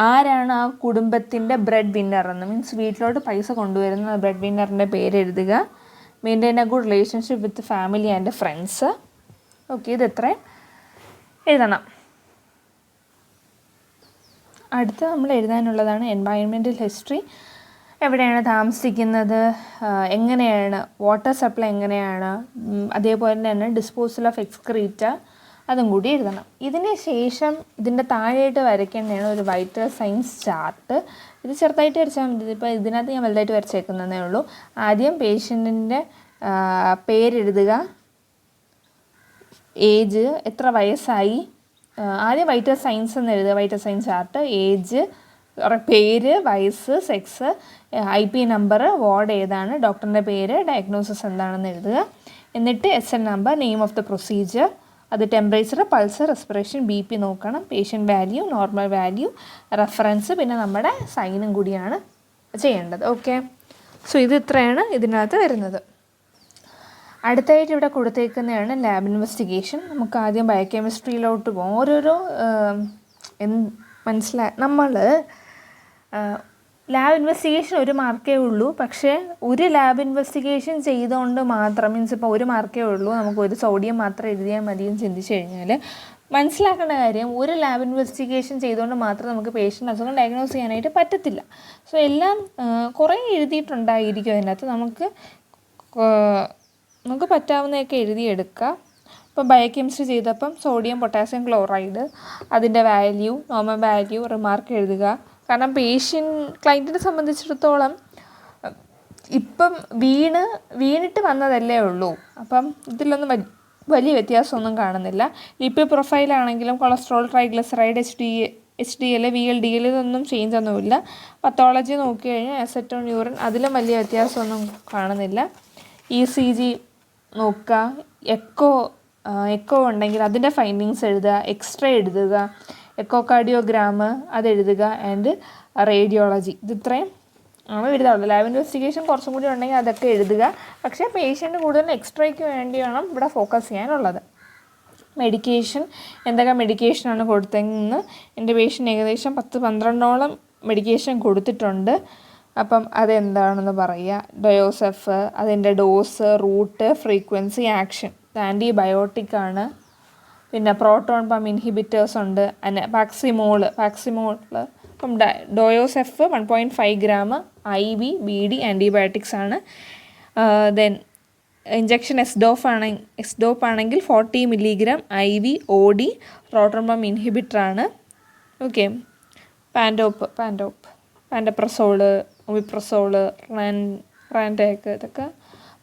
ആരാണ് ആ കുടുംബത്തിൻ്റെ ബ്രെഡ് വിന്നർ എന്ന്, മീൻസ് വീട്ടിലോട്ട് പൈസ കൊണ്ടുവരുന്ന ബ്രെഡ് വിന്നറിൻ്റെ പേര് എഴുതുക. Maintain A good relationship with family and friends. Okay, ഇത് എത്രയും എഴുതണം. അടുത്ത നമ്മൾ എഴുതാനുള്ളതാണ് എൻവയൺമെൻറ്റൽ ഹിസ്റ്ററി. എവിടെയാണ് താമസിക്കുന്നത്, എങ്ങനെയാണ് വാട്ടർ സപ്ലൈ എങ്ങനെയാണ്, അതേപോലെ തന്നെ ഡിസ്പോസൽ ഓഫ് എക്സ്ക്രീറ്റ, അതും കൂടി എഴുതണം. ഇതിന് ശേഷം ഇതിൻ്റെ താഴെയായിട്ട് വരയ്ക്കേണ്ടതാണ് ഒരു വൈറ്റൽ സൈൻസ് ചാർട്ട്. ഇത് ചെറുതായിട്ട് വരച്ചാൽ മതി, ഇപ്പോൾ ഇതിനകത്ത് ഞാൻ വലുതായിട്ട് വരച്ചേക്കുന്നതേ ഉള്ളൂ. ആദ്യം പേഷ്യൻറ്റിൻ്റെ പേരെഴുതുക, ഏജ്, എത്ര വയസ്സായി, ആദ്യം വൈറ്റൽ സൈൻസ് എന്ന് എഴുതുക, വൈറ്റൽ സൈൻസ് ചാർട്ട്, ഏജ്, പേര്, വയസ്സ്, സെക്സ്, IP നമ്പർ, വാർഡ് ഏതാണ്, ഡോക്ടറിൻ്റെ പേര്, ഡയഗ്നോസിസ് എന്താണെന്ന് എഴുതുക. എന്നിട്ട് SN number, name of the procedure, അത് ടെമ്പറേച്ചർ, പൾസ്, റെസ്പിറേഷൻ, BP നോക്കണം, patient value, normal value, reference, പിന്നെ നമ്മുടെ സൈനും കൂടിയാണ് ചെയ്യേണ്ടത്. ഓക്കെ, സോ ഇത് ഇത്രയാണ് ഇതിനകത്ത് വരുന്നത്. അടുത്തായിട്ട് ഇവിടെ കൊടുത്തേക്കുന്നതാണ് ലാബ് ഇൻവെസ്റ്റിഗേഷൻ. നമുക്ക് ആദ്യം ബയോകെമിസ്ട്രിയിലോട്ട് പോകും. ഓരോരോ നമ്മൾ ലാബ് ഇൻവെസ്റ്റിഗേഷൻ ഒരു മാർക്കേ ഉള്ളൂ. പക്ഷേ ഒരു ലാബ് ഇൻവെസ്റ്റിഗേഷൻ ചെയ്തുകൊണ്ട് മാത്രം, മീൻസ് ഇപ്പോൾ ഒരു മാർക്കേ ഉള്ളൂ, നമുക്ക് ഒരു സോഡിയം മാത്രം എഴുതിയാൽ മതിയെന്ന് ചിന്തിച്ച് കഴിഞ്ഞാൽ മനസ്സിലാക്കേണ്ട കാര്യം, ഒരു ലാബ് ഇൻവെസ്റ്റിഗേഷൻ ചെയ്തുകൊണ്ട് മാത്രം നമുക്ക് പേഷ്യൻ്റ് അസുഖം ഡയഗ്നോസ് ചെയ്യാനായിട്ട് പറ്റത്തില്ല. സോ എല്ലാം കുറേ എഴുതിയിട്ടുണ്ടായിരിക്കും അതിനകത്ത്. നമുക്ക് പറ്റാവുന്നതൊക്കെ എഴുതിയെടുക്കുക. ഇപ്പോൾ ബയോകെമിസ്ട്രി ചെയ്തപ്പം സോഡിയം പൊട്ടാസ്യം ക്ലോറൈഡ്, അതിൻ്റെ വാല്യൂ, നോർമൽ വാല്യൂ, റിമാർക്ക് എഴുതുക. കാരണം ക്ലയൻറ്റിനെ സംബന്ധിച്ചിടത്തോളം ഇപ്പം വീണിട്ട് വന്നതല്ലേ ഉള്ളൂ. അപ്പം ഇതിലൊന്നും വലിയ വ്യത്യാസമൊന്നും കാണുന്നില്ല. ലിപ്പിഡ് പ്രൊഫൈലാണെങ്കിലും കൊളസ്ട്രോൾ, ട്രൈഗ്ലിസറൈഡ്, HDL, VLDL ഇതൊന്നും ചേഞ്ച് ഒന്നുമില്ല. പത്തോളജി നോക്കി കഴിഞ്ഞാൽ അസറ്റോൺ യൂറിൻ, അതിലും വലിയ വ്യത്യാസമൊന്നും കാണുന്നില്ല. ECG നോക്കുക, എക്കോ ഉണ്ടെങ്കിൽ അതിൻ്റെ ഫൈൻഡിങ്സ് എഴുതുക, എക്സ്റേ എഴുതുക, എക്കോ കാർഡിയോഗ്രാം അതെഴുതുക, ആൻഡ് റേഡിയോളജി. ഇത്രയും ആണ് എഴുതാറുള്ളത്. ലാബ് ഇൻവെസ്റ്റിഗേഷൻ കുറച്ചും കൂടി ഉണ്ടെങ്കിൽ അതൊക്കെ എഴുതുക. പക്ഷേ പേഷ്യൻ്റ് കൂടുതൽ എക്സ്ട്രയ്ക്ക് വേണ്ടി വേണം ഇവിടെ ഫോക്കസ് ചെയ്യാനുള്ളത്. മെഡിക്കേഷൻ, എന്തൊക്കെ മെഡിക്കേഷനാണ് കൊടുത്തതെന്ന് എൻ്റെ പേഷ്യൻ്റ് ഏകദേശം 10-12ഓളം മെഡിക്കേഷൻ കൊടുത്തിട്ടുണ്ട്. അപ്പം അതെന്താണെന്ന് പറയുക. ഡയോസെഫ്, അതിൻ്റെ ഡോസ്, റൂട്ട്, ഫ്രീക്വൻസി, ആക്ഷൻ. ഇത് ആൻറ്റിബയോട്ടിക്കാണ്. പിന്നെ പ്രോട്ടോൺ പമ്പ് ഇൻഹിബിറ്റേഴ്സ് ഉണ്ട്. പാക്സിമോൾ ഇപ്പം ഡയോസെഫ് 1.5 ഗ്രാം, IV, BD ആൻറ്റിബയോട്ടിക്സ് ആണ്. ദെൻ ഇഞ്ചക്ഷൻ എസ്ഡോപ്പ് ആണെങ്കിൽ 40 milligram, IV, OD, proton pump ഇൻഹിബിറ്ററാണ്. ഓക്കെ, പാൻഡപ്രസോള്, ഒമിപ്രസോള്, റാൻഡേക്ക്, ഇതൊക്കെ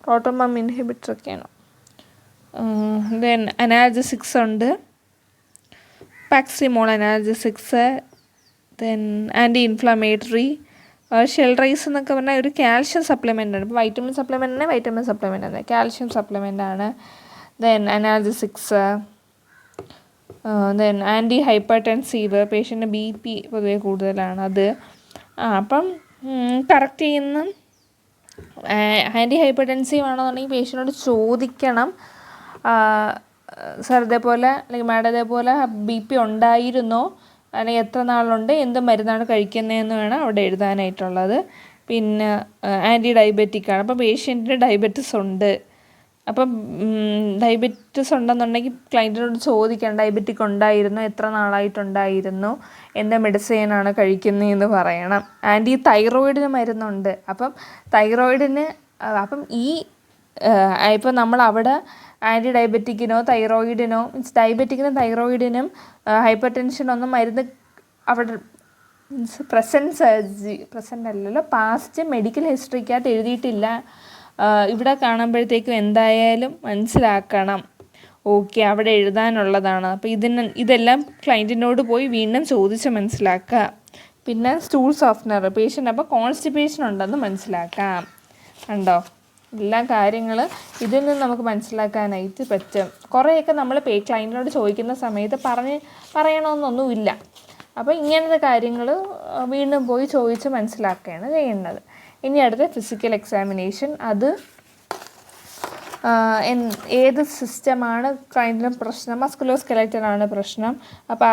പ്രോട്ടോൺ പമ്പ് ഇൻഹിബിറ്ററൊക്കെയാണ്. ദെൻ അനാൽജസിക്സ് ഉണ്ട്, Pacimol analgesics. Then anti inflammatory. ഷെൽറൈസ് എന്നൊക്കെ പറഞ്ഞാൽ ഒരു കാൽഷ്യം സപ്ലിമെൻ്റ് ആണ്. ഇപ്പോൾ വൈറ്റമിൻ സപ്ലിമെൻ്റ് ആണ്, കാൽഷ്യം സപ്ലിമെൻ്റ് ആണ്. Then analgesics. Then anti hypertensive, patient BP പൊതുവെ കൂടുതലാണ് അത്. അപ്പം കറക്റ്റ് ചെയ്യുന്ന ആൻറ്റി ഹൈപ്പർടെൻസീവ് ആണെന്നുണ്ടെങ്കിൽ പേഷ്യനോട് ചോദിക്കണം, സാർ ഇതേപോലെ അല്ലെങ്കിൽ മാഡം ഇതേപോലെ BP ഉണ്ടായിരുന്നോ, അല്ലെങ്കിൽ എത്ര നാളുണ്ട്, എന്ത് മരുന്നാണ് കഴിക്കുന്നതെന്ന് വേണം അവിടെ എഴുതാനായിട്ടുള്ളത്. പിന്നെ ആൻറ്റി ഡയബറ്റിക്കാണ്. അപ്പം പേഷ്യൻറ്റിന് ഡയബറ്റിസ് ഉണ്ട്. അപ്പം ഡയബറ്റിസ് ഉണ്ടെന്നുണ്ടെങ്കിൽ ക്ലയൻറ്റിനോട് ചോദിക്കണം, ഡയബറ്റിക് ഉണ്ടായിരുന്നോ, എത്ര നാളായിട്ടുണ്ടായിരുന്നു, എന്ത് മെഡിസിനാണ് കഴിക്കുന്നതെന്ന് പറയണം. ആൻറ്റി തൈറോയിഡിന് മരുന്നുണ്ട്. അപ്പം ഇപ്പം നമ്മളവിടെ ആൻറ്റി ഡയബറ്റിക്കിനോ തൈറോയിഡിനോ, മീൻസ് ഡയബറ്റിക്കിനും തൈറോയിഡിനും ഹൈപ്പർ ടെൻഷനൊന്നും മരുന്ന് അവിടെ മീൻസ് പ്രസൻ്റ് അല്ലല്ലോ, പാസ്റ്റ് മെഡിക്കൽ ഹിസ്റ്ററിക്കകത്ത് എഴുതിയിട്ടില്ല. ഇവിടെ കാണുമ്പോഴത്തേക്കും എന്തായാലും മനസ്സിലാക്കണം. ഓക്കെ അവിടെ എഴുതാനുള്ളതാണ്. അപ്പോൾ ഇതെല്ലാം ക്ലയൻറ്റിനോട് പോയി വീണ്ടും ചോദിച്ച് മനസ്സിലാക്കുക. പിന്നെ സ്റ്റൂൾ സോഫ്റ്റ്നർ പേഷ്യൻ്റ് അപ്പോൾ കോൺസ്റ്റിപ്പേഷൻ ഉണ്ടെന്ന് മനസ്സിലാക്കാം. കണ്ടോ, എല്ലാ കാര്യങ്ങൾ ഇതിൽ നിന്ന് നമുക്ക് മനസ്സിലാക്കാനായിട്ട് പറ്റും. കുറേയൊക്കെ നമ്മൾ ക്ലയൻറ്റിനോട് ചോദിക്കുന്ന സമയത്ത് പറയണമെന്നൊന്നുമില്ല. അപ്പോൾ ഇങ്ങനത്തെ കാര്യങ്ങൾ വീണ്ടും പോയി ചോദിച്ച് മനസ്സിലാക്കുകയാണ് ചെയ്യേണ്ടത്. ഇനി അടുത്ത ഫിസിക്കൽ എക്സാമിനേഷൻ. അത് ഏത് സിസ്റ്റമാണ് ക്ലയൻറ്റിന് പ്രശ്നം? മസ്കുലോസ്കെലറ്റലാണ് പ്രശ്നം. അപ്പോൾ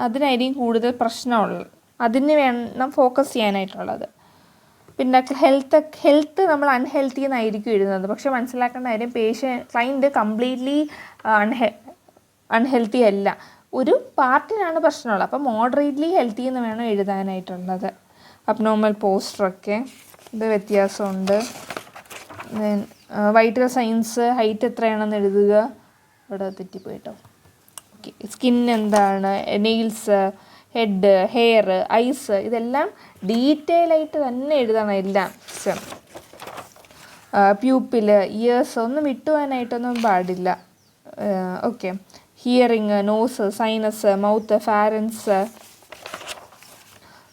അതിനായിരിക്കും കൂടുതൽ പ്രശ്നമുള്ളത്, അതിന് വേണം ഫോക്കസ് ചെയ്യാനായിട്ടുള്ളത്. പിന്നെ ഹെൽത്ത് നമ്മൾ അൺഹെൽത്തി എന്നായിരിക്കും എഴുതുന്നത്. പക്ഷെ മനസ്സിലാക്കേണ്ട കാര്യം ക്ലയൻറ്റ് കംപ്ലീറ്റ്ലി അൺഹെൽത്തി അല്ല, ഒരു പാർട്ടിനാണ് പ്രശ്നമുള്ളത്. അപ്പോൾ മോഡറേറ്റ്ലി ഹെൽത്തി എന്ന് വേണം എഴുതാനായിട്ടുള്ളത്. അബ്നോർമൽ പോസ്റ്ററൊക്കെ ഇത് വ്യത്യാസമുണ്ട്. വൈറ്റൽ സൈൻസ് ഹൈറ്റ് എത്രയാണെന്ന് എഴുതുക. ഇവിടെ തെറ്റിപ്പോയിട്ടോ. ഓക്കെ, സ്കിൻ എന്താണ്, നെയിൽസ്, ഹെഡ്, ഹെയർ, ഐസ്, ഇതെല്ലാം ഡീറ്റെയിൽ ആയിട്ട് തന്നെ എഴുതണം എല്ലാം. പ്യൂപ്പില്, ഇയേഴ്സ് ഒന്നും വിട്ടുപോകാനായിട്ടൊന്നും പാടില്ല. Okay, hearing, nose, sinus, mouth, pharynx,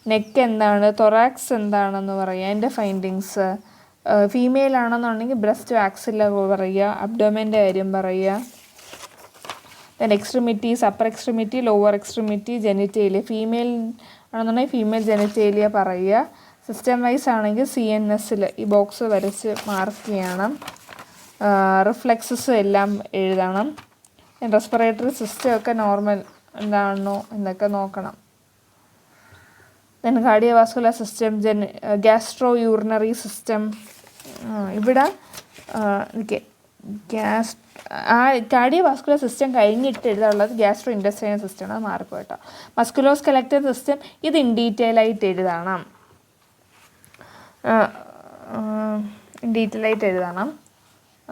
neck എന്താണ്, തൊറാക്സ് എന്താണെന്ന് പറയുക, അതിൻ്റെ ഫൈൻഡിങ്സ്. ഫീമെയിൽ ആണെന്നുണ്ടെങ്കിൽ ബ്രസ്റ്റ്, ആക്സില പറയുക, അബ്ഡോമൻ്റെ കാര്യം പറയുക. Then extremities, upper extremity, lower extremity, genitalia. Female ആണെന്നുണ്ടെങ്കിൽ ഫീമെയിൽ ജെനിറ്റേലിയ പറയുക. സിസ്റ്റം വൈസ് ആണെങ്കിൽ CNSൽ ഈ ബോക്സ് വരച്ച് മാർക്ക് ചെയ്യണം. റിഫ്ലെക്സസ് എല്ലാം എഴുതണം. റെസ്പിറേറ്ററി സിസ്റ്റം ഒക്കെ നോർമൽ എന്താണോ എന്നൊക്കെ നോക്കണം. Then cardiovascular system, gastro urinary system. ഇവിടെ കാർഡിയോവാസ്കുലർ സിസ്റ്റം കഴിഞ്ഞിട്ട് എഴുതാനുള്ളത് ഗ്യാസ്ട്രോ ഇൻറ്റസ്റ്റൈനൽ സിസ്റ്റമാണ്. അത് മാർക്ക് കേട്ടോ. മസ്കുലോസ്കെലറ്റൽ സിസ്റ്റം ഇത് ഇൻ ഡീറ്റെയിൽ ആയിട്ട് എഴുതണം.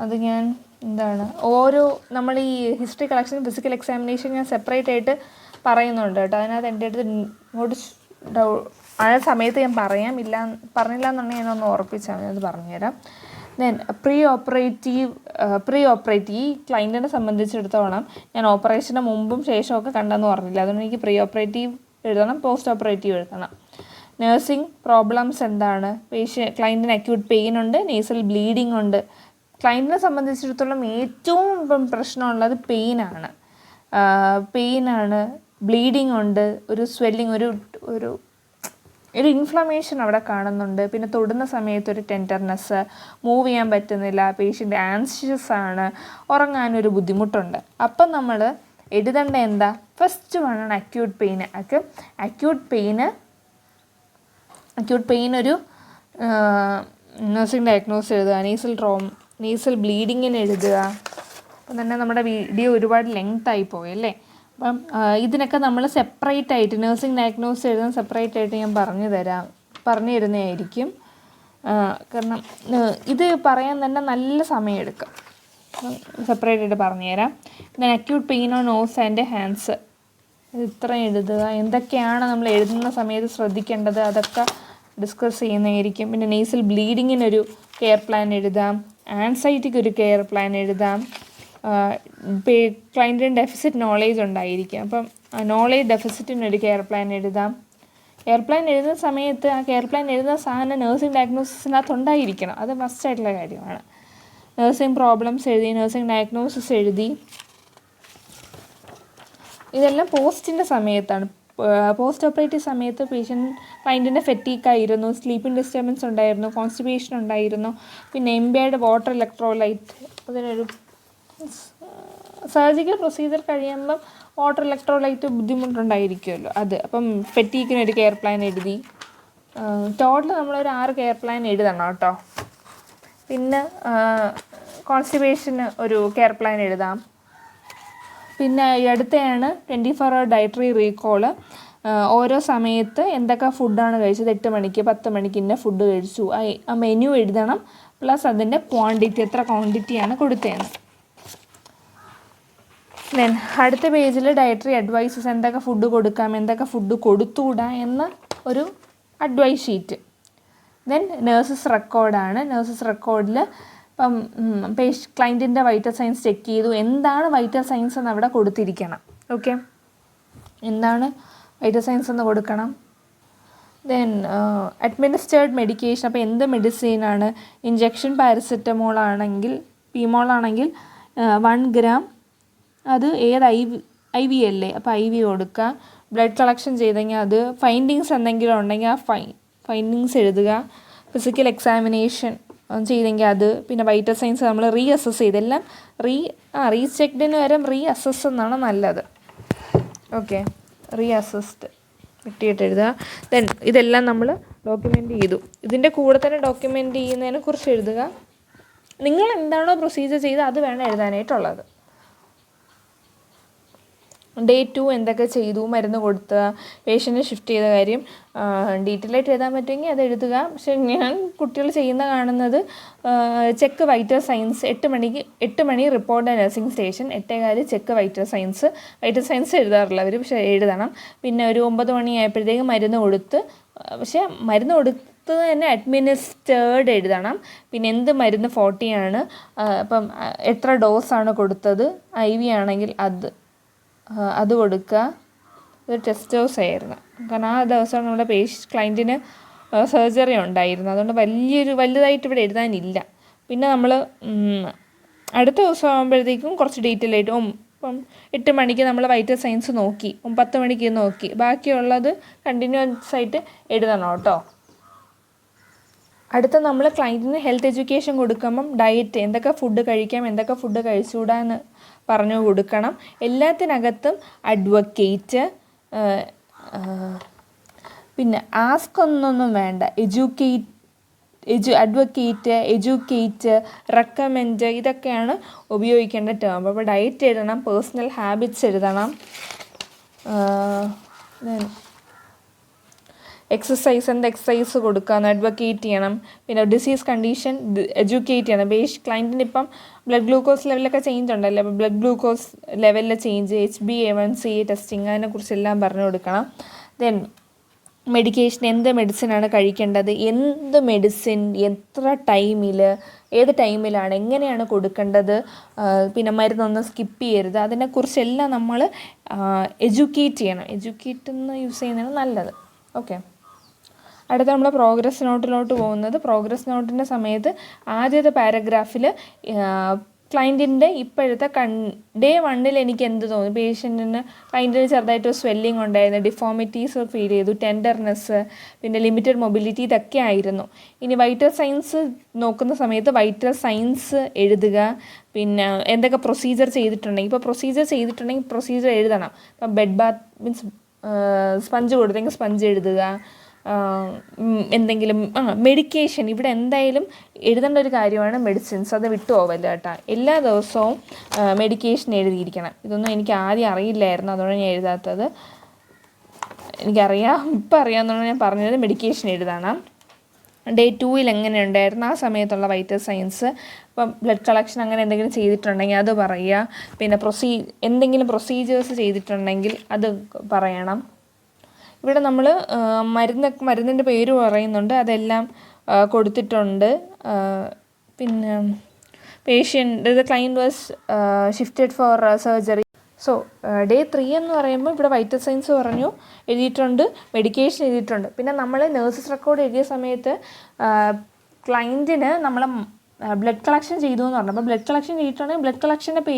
അത് ഞാൻ നമ്മൾ ഈ ഹിസ്റ്ററി കളക്ഷൻ ഫിസിക്കൽ എക്സാമിനേഷൻ ഞാൻ സെപ്പറേറ്റ് ആയിട്ട് പറയുന്നുണ്ട് കേട്ടോ. അതിനകത്ത് എൻ്റെ അടുത്ത് ഇങ്ങോട്ട് ആ സമയത്ത് ഞാൻ പറഞ്ഞില്ല എന്നുണ്ടെങ്കിൽ ഞാനൊന്ന് ഓർപ്പിച്ചാൽ മതി, അത് പറഞ്ഞുതരാം. ദെൻ പ്രീ ഓപ്പറേറ്റീവ് ഈ ക്ലയൻറ്റിനെ സംബന്ധിച്ചിടത്തോളം ഞാൻ ഓപ്പറേഷന് മുമ്പും ശേഷമൊക്കെ കണ്ടെന്ന് പറഞ്ഞില്ല. അതുകൊണ്ട് എനിക്ക് പ്രീ ഓപ്പറേറ്റീവ് എഴുതണം, പോസ്റ്റ് ഓപ്പറേറ്റീവ് എഴുതണം. നഴ്സിംഗ് പ്രോബ്ലംസ് എന്താണ്? ക്ലയൻറ്റിന് അക്യൂട്ട് പെയിൻ ഉണ്ട്, നേസൽ ബ്ലീഡിങ് ഉണ്ട്. ക്ലയൻറ്റിനെ സംബന്ധിച്ചിടത്തോളം ഏറ്റവും പ്രശ്നമുള്ളത് പെയിനാണ്, ബ്ലീഡിങ് ഉണ്ട്, ഒരു സ്വെല്ലിങ്, ഒരു ഇൻഫ്ലമേഷൻ അവിടെ കാണുന്നുണ്ട്. പിന്നെ തൊടുന്ന സമയത്ത് ഒരു ടെൻഡർനെസ്, മൂവ് ചെയ്യാൻ പറ്റുന്നില്ല, പേഷ്യൻ്റ് ആൻഷ്യസ് ആണ്, ഉറങ്ങാനൊരു ബുദ്ധിമുട്ടുണ്ട്. അപ്പം നമ്മൾ എഴുതേണ്ട എന്താ? ഫസ്റ്റ് വേണം അക്യൂട്ട് പെയിന്. അക്യൂട്ട് പെയിൻ ഒരു നഴ്സിംഗ് ഡയഗ്നോസ് എഴുതുക. നീസൽ ബ്ലീഡിങ്ങിന് എഴുതുക. അപ്പം തന്നെ നമ്മുടെ വീഡിയോ ഒരുപാട് ലെങ്ത് പോയി അല്ലേ. അപ്പം ഇതിനൊക്കെ നമ്മൾ സെപ്പറേറ്റ് ആയിട്ട് നഴ്സിംഗ് ഡയഗ്നോസ് എഴുതാൻ സെപ്പറേറ്റ് ആയിട്ട് ഞാൻ പറഞ്ഞു തരുന്നതായിരിക്കും. കാരണം ഇത് പറയാൻ തന്നെ നല്ല സമയമെടുക്കും. സെപ്പറേറ്റ് ആയിട്ട് പറഞ്ഞുതരാം. പിന്നെ acute pain on nose and hands, ഇത്രയും എഴുതുക. എന്തൊക്കെയാണ് നമ്മൾ എഴുതുന്ന സമയത്ത് ശ്രദ്ധിക്കേണ്ടത് അതൊക്കെ ഡിസ്കസ് ചെയ്യുന്നതായിരിക്കും. പിന്നെ നേസൽ ബ്ലീഡിങ്ങിനൊരു കെയർ പ്ലാൻ എഴുതാം, ആൻസൈറ്റിക്ക് ഒരു കെയർ പ്ലാൻ എഴുതാം. ക്ലയൻറ്റിന് ഡെഫിസിറ്റ് നോളേജ് ഉണ്ടായിരിക്കും, അപ്പം നോളേജ് ഡെഫിസിറ്റിനൊരു കെയർ പ്ലാൻ എഴുതാം. കെയർ പ്ലാൻ എഴുതുന്ന സമയത്ത് ആ കെയർ പ്ലാൻ എഴുതുന്ന സാധനം നഴ്സിംഗ് ഡയഗ്നോസിസിനകത്ത് ഉണ്ടായിരിക്കണം, അത് മസ്റ്റായിട്ടുള്ള കാര്യമാണ്. നഴ്സിംഗ് പ്രോബ്ലംസ് എഴുതി, നഴ്സിംഗ് ഡയഗ്നോസിസ് എഴുതി. ഇതെല്ലാം പോസ്റ്റിൻ്റെ സമയത്താണ്. പോസ്റ്റ് ഓപ്പറേറ്റീവ് സമയത്ത് ക്ലയൻറ്റിൻ്റെ ഫെറ്റീക്കായിരുന്നു, സ്ലീപ്പിംഗ് ഡിസ്റ്റർബൻസ് ഉണ്ടായിരുന്നു, കോൺസ്റ്റിപ്പേഷൻ ഉണ്ടായിരുന്നു, പിന്നെ എംബേർഡ് വാട്ടർ ഇലക്ട്രോലൈറ്റ്. അതിനൊരു സർജിക്കൽ പ്രൊസീജിയർ കഴിയുമ്പം വാട്ടർ ഇലക്ട്രോലൈറ്റ് ബുദ്ധിമുട്ടുണ്ടായിരിക്കുമല്ലോ അത്. അപ്പം ഫെറ്റീക്കിനൊരു കെയർ പ്ലാൻ എഴുതി. ടോട്ടൽ നമ്മളൊരു 6 കെയർ പ്ലാൻ എഴുതണം കേട്ടോ. പിന്നെ കോൺസ്റ്റിപ്പേഷന് ഒരു കെയർ പ്ലാൻ എഴുതാം. പിന്നെ ഈ അടുത്തെയാണ് 24 hour ഡയറ്ററി റീകോള്. ഓരോ സമയത്ത് എന്തൊക്കെ ഫുഡാണ് കഴിച്ചത്, 8 മണിക്ക് 10 മണിക്ക് ഇന്ന ഫുഡ് കഴിച്ചു, ആ മെനു എഴുതണം. പ്ലസ് അതിൻ്റെ ക്വാണ്ടിറ്റി, എത്ര ക്വാണ്ടിറ്റിയാണ് കൊടുത്തതെന്ന്. ദെൻ അടുത്ത പേജിൽ ഡയറ്ററി അഡ്വൈസസ്, എന്തൊക്കെ ഫുഡ് കൊടുക്കാം, എന്തൊക്കെ ഫുഡ് കൊടുത്തുകൂടാ എന്ന ഒരു അഡ്വൈസ് ഷീറ്റ്. ദെൻ നേഴ്സസ് റെക്കോർഡാണ്. നേഴ്സസ് റെക്കോർഡിൽ ഇപ്പം ക്ലയൻറ്റിൻ്റെ വൈറ്റൽ സൈൻസ് ചെക്ക് ചെയ്തു, എന്താണ് വൈറ്റൽ സൈൻസ് എന്ന് അവിടെ കൊടുത്തിരിക്കണം. ഓക്കെ, എന്താണ് വൈറ്റൽ സൈൻസ് എന്ന് കൊടുക്കണം. ദെൻ അഡ്മിനിസ്റ്റേർഡ് മെഡിക്കേഷൻ, അപ്പോൾ എന്ത് മെഡിസിനാണ്, ഇഞ്ചക്ഷൻ പാരസെറ്റമോൾ ആണെങ്കിൽ പീമോൾ ആണെങ്കിൽ 1 gram, അത് ഏത് ഐ വി അല്ലേ, അപ്പോൾ ഐ വി കൊടുക്കുക. ബ്ലഡ് കളക്ഷൻ ചെയ്തെങ്കിൽ അത് ഫൈൻഡിങ്സ് എന്തെങ്കിലും ഉണ്ടെങ്കിൽ ആ ഫൈൻഡിങ്സ് എഴുതുക. ഫിസിക്കൽ എക്സാമിനേഷൻ ചെയ്തെങ്കിൽ അത്, പിന്നെ വൈറ്റൽ സൈൻസ് നമ്മൾ അസസ് ചെയ്തെല്ലാം റീചെക്ഡിന് വരെ അസസ് എന്നാണ് നല്ലത്. ഓക്കെ, അസസ്ഡ് കിട്ടിയിട്ട് എഴുതുക. ദെൻ ഇതെല്ലാം നമ്മൾ ഡോക്യുമെൻ്റ് ചെയ്തു. ഇതിൻ്റെ കൂടെ തന്നെ ഡോക്യുമെൻ്റ് ചെയ്യുന്നതിനെ കുറിച്ച് എഴുതുക. നിങ്ങൾ എന്താണോ പ്രൊസീജിയർ ചെയ്ത് അത് വേണം എഴുതാനായിട്ടുള്ളത്. Day 2 എന്തൊക്കെ ചെയ്തു, മരുന്ന് കൊടുത്തുക, പേഷ്യൻറ്റിനെ ഷിഫ്റ്റ് ചെയ്ത കാര്യം ഡീറ്റെയിൽ ആയിട്ട് എഴുതാൻ പറ്റുമെങ്കിൽ അത് എഴുതുക. പക്ഷേ ഞാൻ കുട്ടികൾ ചെയ്യുന്ന കാണുന്നത് ചെക്ക് വൈറ്റൽ സൈൻസ് 8 മണി report nursing station, 8:15 check vital signs എഴുതാറില്ല അവർ, പക്ഷേ എഴുതണം. പിന്നെ ഒരു 9 മണിയായപ്പോഴത്തേക്കും മരുന്ന് കൊടുത്ത്, പക്ഷേ മരുന്ന് കൊടുത്ത് തന്നെ അഡ്മിനിസ്റ്റേർഡ് എഴുതണം. പിന്നെ എന്ത് മരുന്ന് 40 ആണ്, അപ്പം എത്ര ഡോസാണ് കൊടുത്തത്, IV ആണെങ്കിൽ അത് കൊടുക്കുക. ഇത് ടെസ്റ്റ് ഡോസ് ആയിരുന്നു, കാരണം ആ ദിവസം നമ്മുടെ ക്ലയൻറ്റിന് സർജറി ഉണ്ടായിരുന്നു, അതുകൊണ്ട് വലുതായിട്ട് ഇവിടെ എഴുതാനില്ല. പിന്നെ നമ്മൾ അടുത്ത ദിവസം ആകുമ്പോഴത്തേക്കും കുറച്ച് ഡീറ്റെയിൽ ആയിട്ട് ഇപ്പം 8 മണിക്ക് നമ്മൾ വൈറ്റൽ സൈൻസ് നോക്കി, 10 മണിക്ക് നോക്കി, ബാക്കിയുള്ളത് കണ്ടിന്യൂസ് ആയിട്ട് എഴുതണം കേട്ടോ. അടുത്ത നമ്മൾ ക്ലയൻറ്റിന് ഹെൽത്ത് എഡ്യൂക്കേഷൻ കൊടുക്കുമ്പം ഡയറ്റ്, എന്തൊക്കെ ഫുഡ് കഴിക്കാം, എന്തൊക്കെ ഫുഡ് കഴിച്ചുകൂടാന്ന് പറഞ്ഞു കൊടുക്കണം. എല്ലാത്തിനകത്തും അഡ്വക്കേറ്റ്, പിന്നെ ആസ്ക് ഒന്നൊന്നും വേണ്ട, അഡ്വക്കേറ്റ്, എഡ്യൂക്കേറ്റ്, റെക്കമെൻഡ്, ഇതൊക്കെയാണ് ഉപയോഗിക്കേണ്ട ടേം. അപ്പോൾ ഡയറ്റ് എഴുതണം, പേഴ്സണൽ ഹാബിറ്റ്സ് എഴുതണം, എക്സസൈസ് കൊടുക്കാമെന്ന് അഡ്വക്കേറ്റ് ചെയ്യണം. പിന്നെ ഡിസീസ് കണ്ടീഷൻ എഡ്യൂക്കേറ്റ് ചെയ്യണം. ക്ലയൻറ്റിന് ഇപ്പം ബ്ലഡ് ഗ്ലൂക്കോസ് ലെവലൊക്കെ ചേഞ്ച് ഉണ്ടല്ലോ, അപ്പോൾ ബ്ലഡ് ഗ്ലൂക്കോസ് ലെവലിലെ ചേഞ്ച്, HbA1c ടെസ്റ്റിങ്, അതിനെക്കുറിച്ചെല്ലാം പറഞ്ഞു കൊടുക്കണം. ദെൻ മെഡിക്കേഷൻ, എന്ത് മെഡിസിനാണ് കഴിക്കേണ്ടത്, എന്ത് മെഡിസിൻ എത്ര ടൈമിൽ, ഏത് ടൈമിലാണ്, എങ്ങനെയാണ് കൊടുക്കേണ്ടത്, പിന്നെ മരുന്നൊന്നും സ്കിപ്പ് ചെയ്യരുത്, അതിനെക്കുറിച്ചെല്ലാം നമ്മൾ എഡ്യൂക്കേറ്റ് ചെയ്യണം. എഡ്യൂക്കേറ്റ് എന്ന് യൂസ് ചെയ്യുന്നതാണ് നല്ലത്. ഓക്കെ, അടുത്ത നമ്മൾ പ്രോഗ്രസ് നോട്ടിലോട്ട് പോകുന്നത്. പ്രോഗ്രസ് നോട്ടിൻ്റെ സമയത്ത് ആദ്യത്തെ പാരഗ്രാഫിൽ ക്ലയൻറ്റിൻ്റെ ഇപ്പോഴത്തെ Day 1 എനിക്ക് എന്ത് തോന്നി, ക്ലയൻറ്റിന് ചെറുതായിട്ട് സ്വെല്ലിംഗ് ഉണ്ടായിരുന്നു, ഡിഫോമിറ്റീസ് ഫീൽ ചെയ്തു, ടെൻഡർനെസ്, പിന്നെ ലിമിറ്റഡ് മൊബിലിറ്റി, ഇതൊക്കെ ആയിരുന്നു. ഇനി വൈറ്റൽ സൈൻസ് നോക്കുന്ന സമയത്ത് വൈറ്റൽ സൈൻസ് എഴുതുക. പിന്നെ എന്തൊക്കെ പ്രൊസീജിയർ ചെയ്തിട്ടുണ്ടെങ്കിൽ, ഇപ്പോൾ പ്രൊസീജിയർ എഴുതണം. ഇപ്പം ബെഡ് ബാത്ത് മീൻസ് സ്പഞ്ച് കൊടുത്തെങ്കിൽ സ്പഞ്ച് എഴുതുക. എന്തെങ്കിലും മെഡിക്കേഷൻ, ഇവിടെ എന്തായാലും എഴുതേണ്ട ഒരു കാര്യമാണ് മെഡിസിൻസ്, അത് വിട്ടു പോവല്ല കേട്ടോ. എല്ലാ ദിവസവും മെഡിക്കേഷൻ എഴുതിയിരിക്കണം. ഇതൊന്നും എനിക്ക് ആദ്യം അറിയില്ലായിരുന്നു, അതുകൊണ്ടാണ് ഞാൻ എഴുതാത്തത്. എനിക്കറിയാം, ഇപ്പം അറിയാമെന്നാണ് ഞാൻ പറഞ്ഞത്. മെഡിക്കേഷൻ എഴുതണം. Day 2 എങ്ങനെ ഉണ്ടായിരുന്നു, ആ സമയത്തുള്ള വൈറ്റൽ സൈൻസ്, ഇപ്പം ബ്ലഡ് കളക്ഷൻ അങ്ങനെ എന്തെങ്കിലും ചെയ്തിട്ടുണ്ടെങ്കിൽ അത് പറയുക. പിന്നെ എന്തെങ്കിലും പ്രൊസീജിയേഴ്സ് ചെയ്തിട്ടുണ്ടെങ്കിൽ അത് പറയണം. ഇവിടെ നമ്മൾ മരുന്നിൻ്റെ പേര് പറയുന്നുണ്ട്, അതെല്ലാം കൊടുത്തിട്ടുണ്ട്. പിന്നെ the client was shifted for surgery. So Day 3 എന്ന് പറയുമ്പോൾ ഇവിടെ വൈറ്റൽ സൈൻസ് എഴുതിയിട്ടുണ്ട്, മെഡിക്കേഷൻ എഴുതിയിട്ടുണ്ട്. പിന്നെ നമ്മൾ നേഴ്സസ് റെക്കോർഡ് എഴുതിയ സമയത്ത് ക്ലയൻറ്റിന് നമ്മൾ ബ്ലഡ് കളക്ഷൻ ചെയ്തു എന്ന് പറഞ്ഞു. അപ്പോൾ ബ്ലഡ് കളക്ഷൻ ചെയ്തിട്ടുണ്ടെങ്കിൽ ബ്ലഡ് കളക്ഷൻ്റെ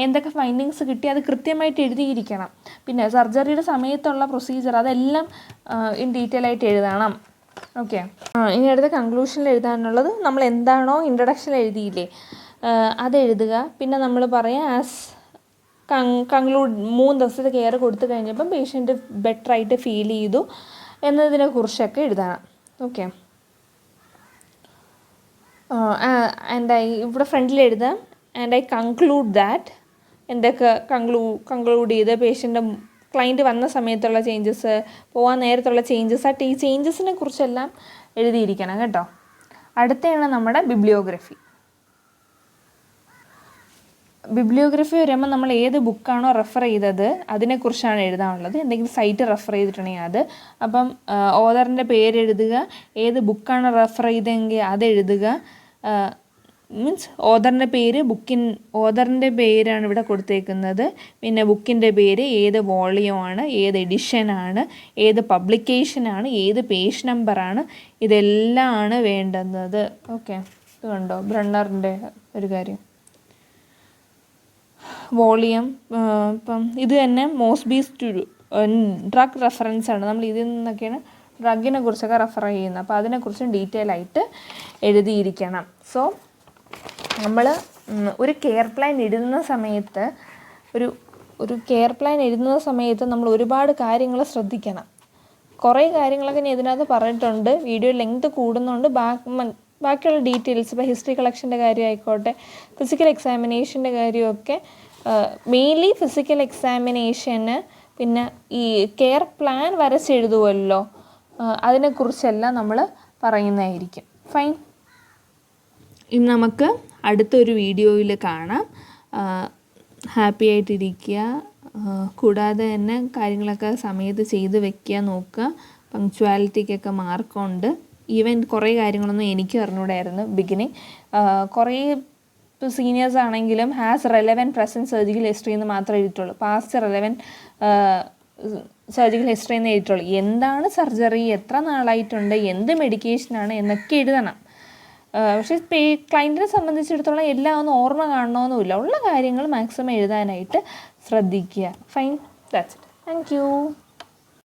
എന്തൊക്കെ ഫൈൻഡിങ്സ് കിട്ടി അത് കൃത്യമായിട്ട് എഴുതിയിരിക്കണം. പിന്നെ സർജറിയുടെ സമയത്തുള്ള പ്രൊസീജിയർ അതെല്ലാം ഇൻ ഡീറ്റെയിൽ ആയിട്ട് എഴുതണം. ഓക്കെ, ഇനി അടുത്ത കൺക്ലൂഷനിൽ എഴുതാനുള്ളത് നമ്മൾ എന്താണോ ഇൻട്രഡക്ഷനിൽ എഴുതിയില്ലേ അത് എഴുതുക. പിന്നെ നമ്മൾ പറയാം കൺക്ലൂഡ് 3 ദിവസത്തെ കെയർ കൊടുത്തു കഴിഞ്ഞപ്പം പേഷ്യൻറ്റ് ബെറ്ററായിട്ട് ഫീൽ ചെയ്തു എന്നതിനെ കുറിച്ചൊക്കെ എഴുതണം. ഓക്കെ, ഇവിടെ ഫ്രണ്ടിൽ എഴുതാം ആൻഡ് ഐ കൺക്ലൂഡ് ദാറ്റ്, എന്തൊക്കെ കൺക്ലൂഡ് ചെയ്ത് ക്ലയൻറ്റ് വന്ന സമയത്തുള്ള ചേഞ്ചസ്, പോകാൻ നേരത്തുള്ള ചേഞ്ചസ്, ഈ ചേഞ്ചസിനെ കുറിച്ചെല്ലാം എഴുതിയിരിക്കണം കേട്ടോ. അടുത്തതാണ് നമ്മുടെ ബിബ്ലിയോഗ്രഫി. വരുമ്പോൾ നമ്മൾ ഏത് ബുക്കാണോ റെഫർ ചെയ്തത് അതിനെക്കുറിച്ചാണ് എഴുതാനുള്ളത്. എന്തെങ്കിലും സൈറ്റ് റെഫർ ചെയ്തിട്ടുണ്ടെങ്കിൽ അത്, അപ്പം ഓതറിൻ്റെ പേര് എഴുതുക, ഏത് ബുക്കാണ് റെഫർ ചെയ്തതെങ്കിൽ അത് എഴുതുക. മീൻസ് ഓതറിൻ്റെ പേരാണ് ഇവിടെ കൊടുത്തേക്കുന്നത്. പിന്നെ ബുക്കിൻ്റെ പേര്, ഏത് വോളിയമാണ്, ഏത് എഡിഷനാണ്, ഏത് പബ്ലിക്കേഷനാണ്, ഏത് പേജ് നമ്പറാണ്, ഇതെല്ലാം ആണ് വേണ്ടുന്നത്. ഓക്കെ, ഇത് കണ്ടോ ബ്രണ്ണറിൻ്റെ ഒരു കാര്യം. വോളിയം, ഇപ്പം ഇത് തന്നെ മോസ്ബീസ് ഡ്രഗ് റെഫറൻസ് ആണ്. നമ്മൾ ഇതിൽ നിന്നൊക്കെയാണ് ഡ്രഗിനെ കുറിച്ചൊക്കെ റെഫർ ചെയ്യുന്നത്. അപ്പോൾ അതിനെക്കുറിച്ചും ഡീറ്റെയിൽ ആയിട്ട് എഴുതിയിരിക്കണം. സോ നമ്മൾ ഒരു കെയർ പ്ലാൻ എഴുതുന്ന സമയത്ത് നമ്മൾ ഒരുപാട് കാര്യങ്ങൾ ശ്രദ്ധിക്കണം. കുറേ കാര്യങ്ങളൊക്കെ ഞാൻ ഇതിനകത്ത് പറഞ്ഞിട്ടുണ്ട്. വീഡിയോ ലെങ്ത് കൂടുന്നുണ്ട്. ബാക്കിയുള്ള ഡീറ്റെയിൽസ്, ഇപ്പോൾ ഹിസ്റ്ററി കളക്ഷൻ്റെ കാര്യം ആയിക്കോട്ടെ, ഫിസിക്കൽ എക്സാമിനേഷൻ്റെ കാര്യമൊക്കെ, മെയിൻലി ഫിസിക്കൽ എക്സാമിനേഷന്, പിന്നെ ഈ കെയർ പ്ലാൻ വരച്ചെഴുതുമല്ലോ, അതിനെക്കുറിച്ചെല്ലാം നമ്മൾ പറയുന്നതായിരിക്കും. ഫൈൻ. ഇനി നമുക്ക് അടുത്തൊരു വീഡിയോയിൽ കാണാം. ഹാപ്പി ആയിട്ടിരിക്കുക. കൂടാതെ തന്നെ കാര്യങ്ങളൊക്കെ സമയത്ത് ചെയ്ത് വെക്കുക നോക്കുക. പങ്ക്ച്വാലിറ്റിക്കൊക്കെ മാർക്കുണ്ട്. ഈവൻ കുറേ കാര്യങ്ങളൊന്നും എനിക്ക് അറിഞ്ഞൂടായിരുന്നു ബിഗിനിങ്. കുറേ സീനിയേഴ്സ് ആണെങ്കിലും has relevant present surgical history എന്ന് മാത്രമേ എഴുതിയിട്ടുള്ളൂ. പാസ്റ്റ് റെലവൻറ്റ് സർജിക്കൽ ഹിസ്റ്ററി എന്ന് എഴുതിയിട്ടുള്ളൂ. എന്താണ് സർജറി, എത്ര നാളായിട്ടുണ്ട്, എന്ത് മെഡിക്കേഷനാണ് എന്നൊക്കെ എഴുതണം. പക്ഷേ ക്ലയൻറ്റിനെ സംബന്ധിച്ചിടത്തോളം എല്ലാം ഒന്നും ഓർമ്മ കാണണമെന്നുമില്ല. ഉള്ള കാര്യങ്ങൾ മാക്സിമം എഴുതാനായിട്ട് ശ്രദ്ധിക്കുക. Fine, that's it. Thank you.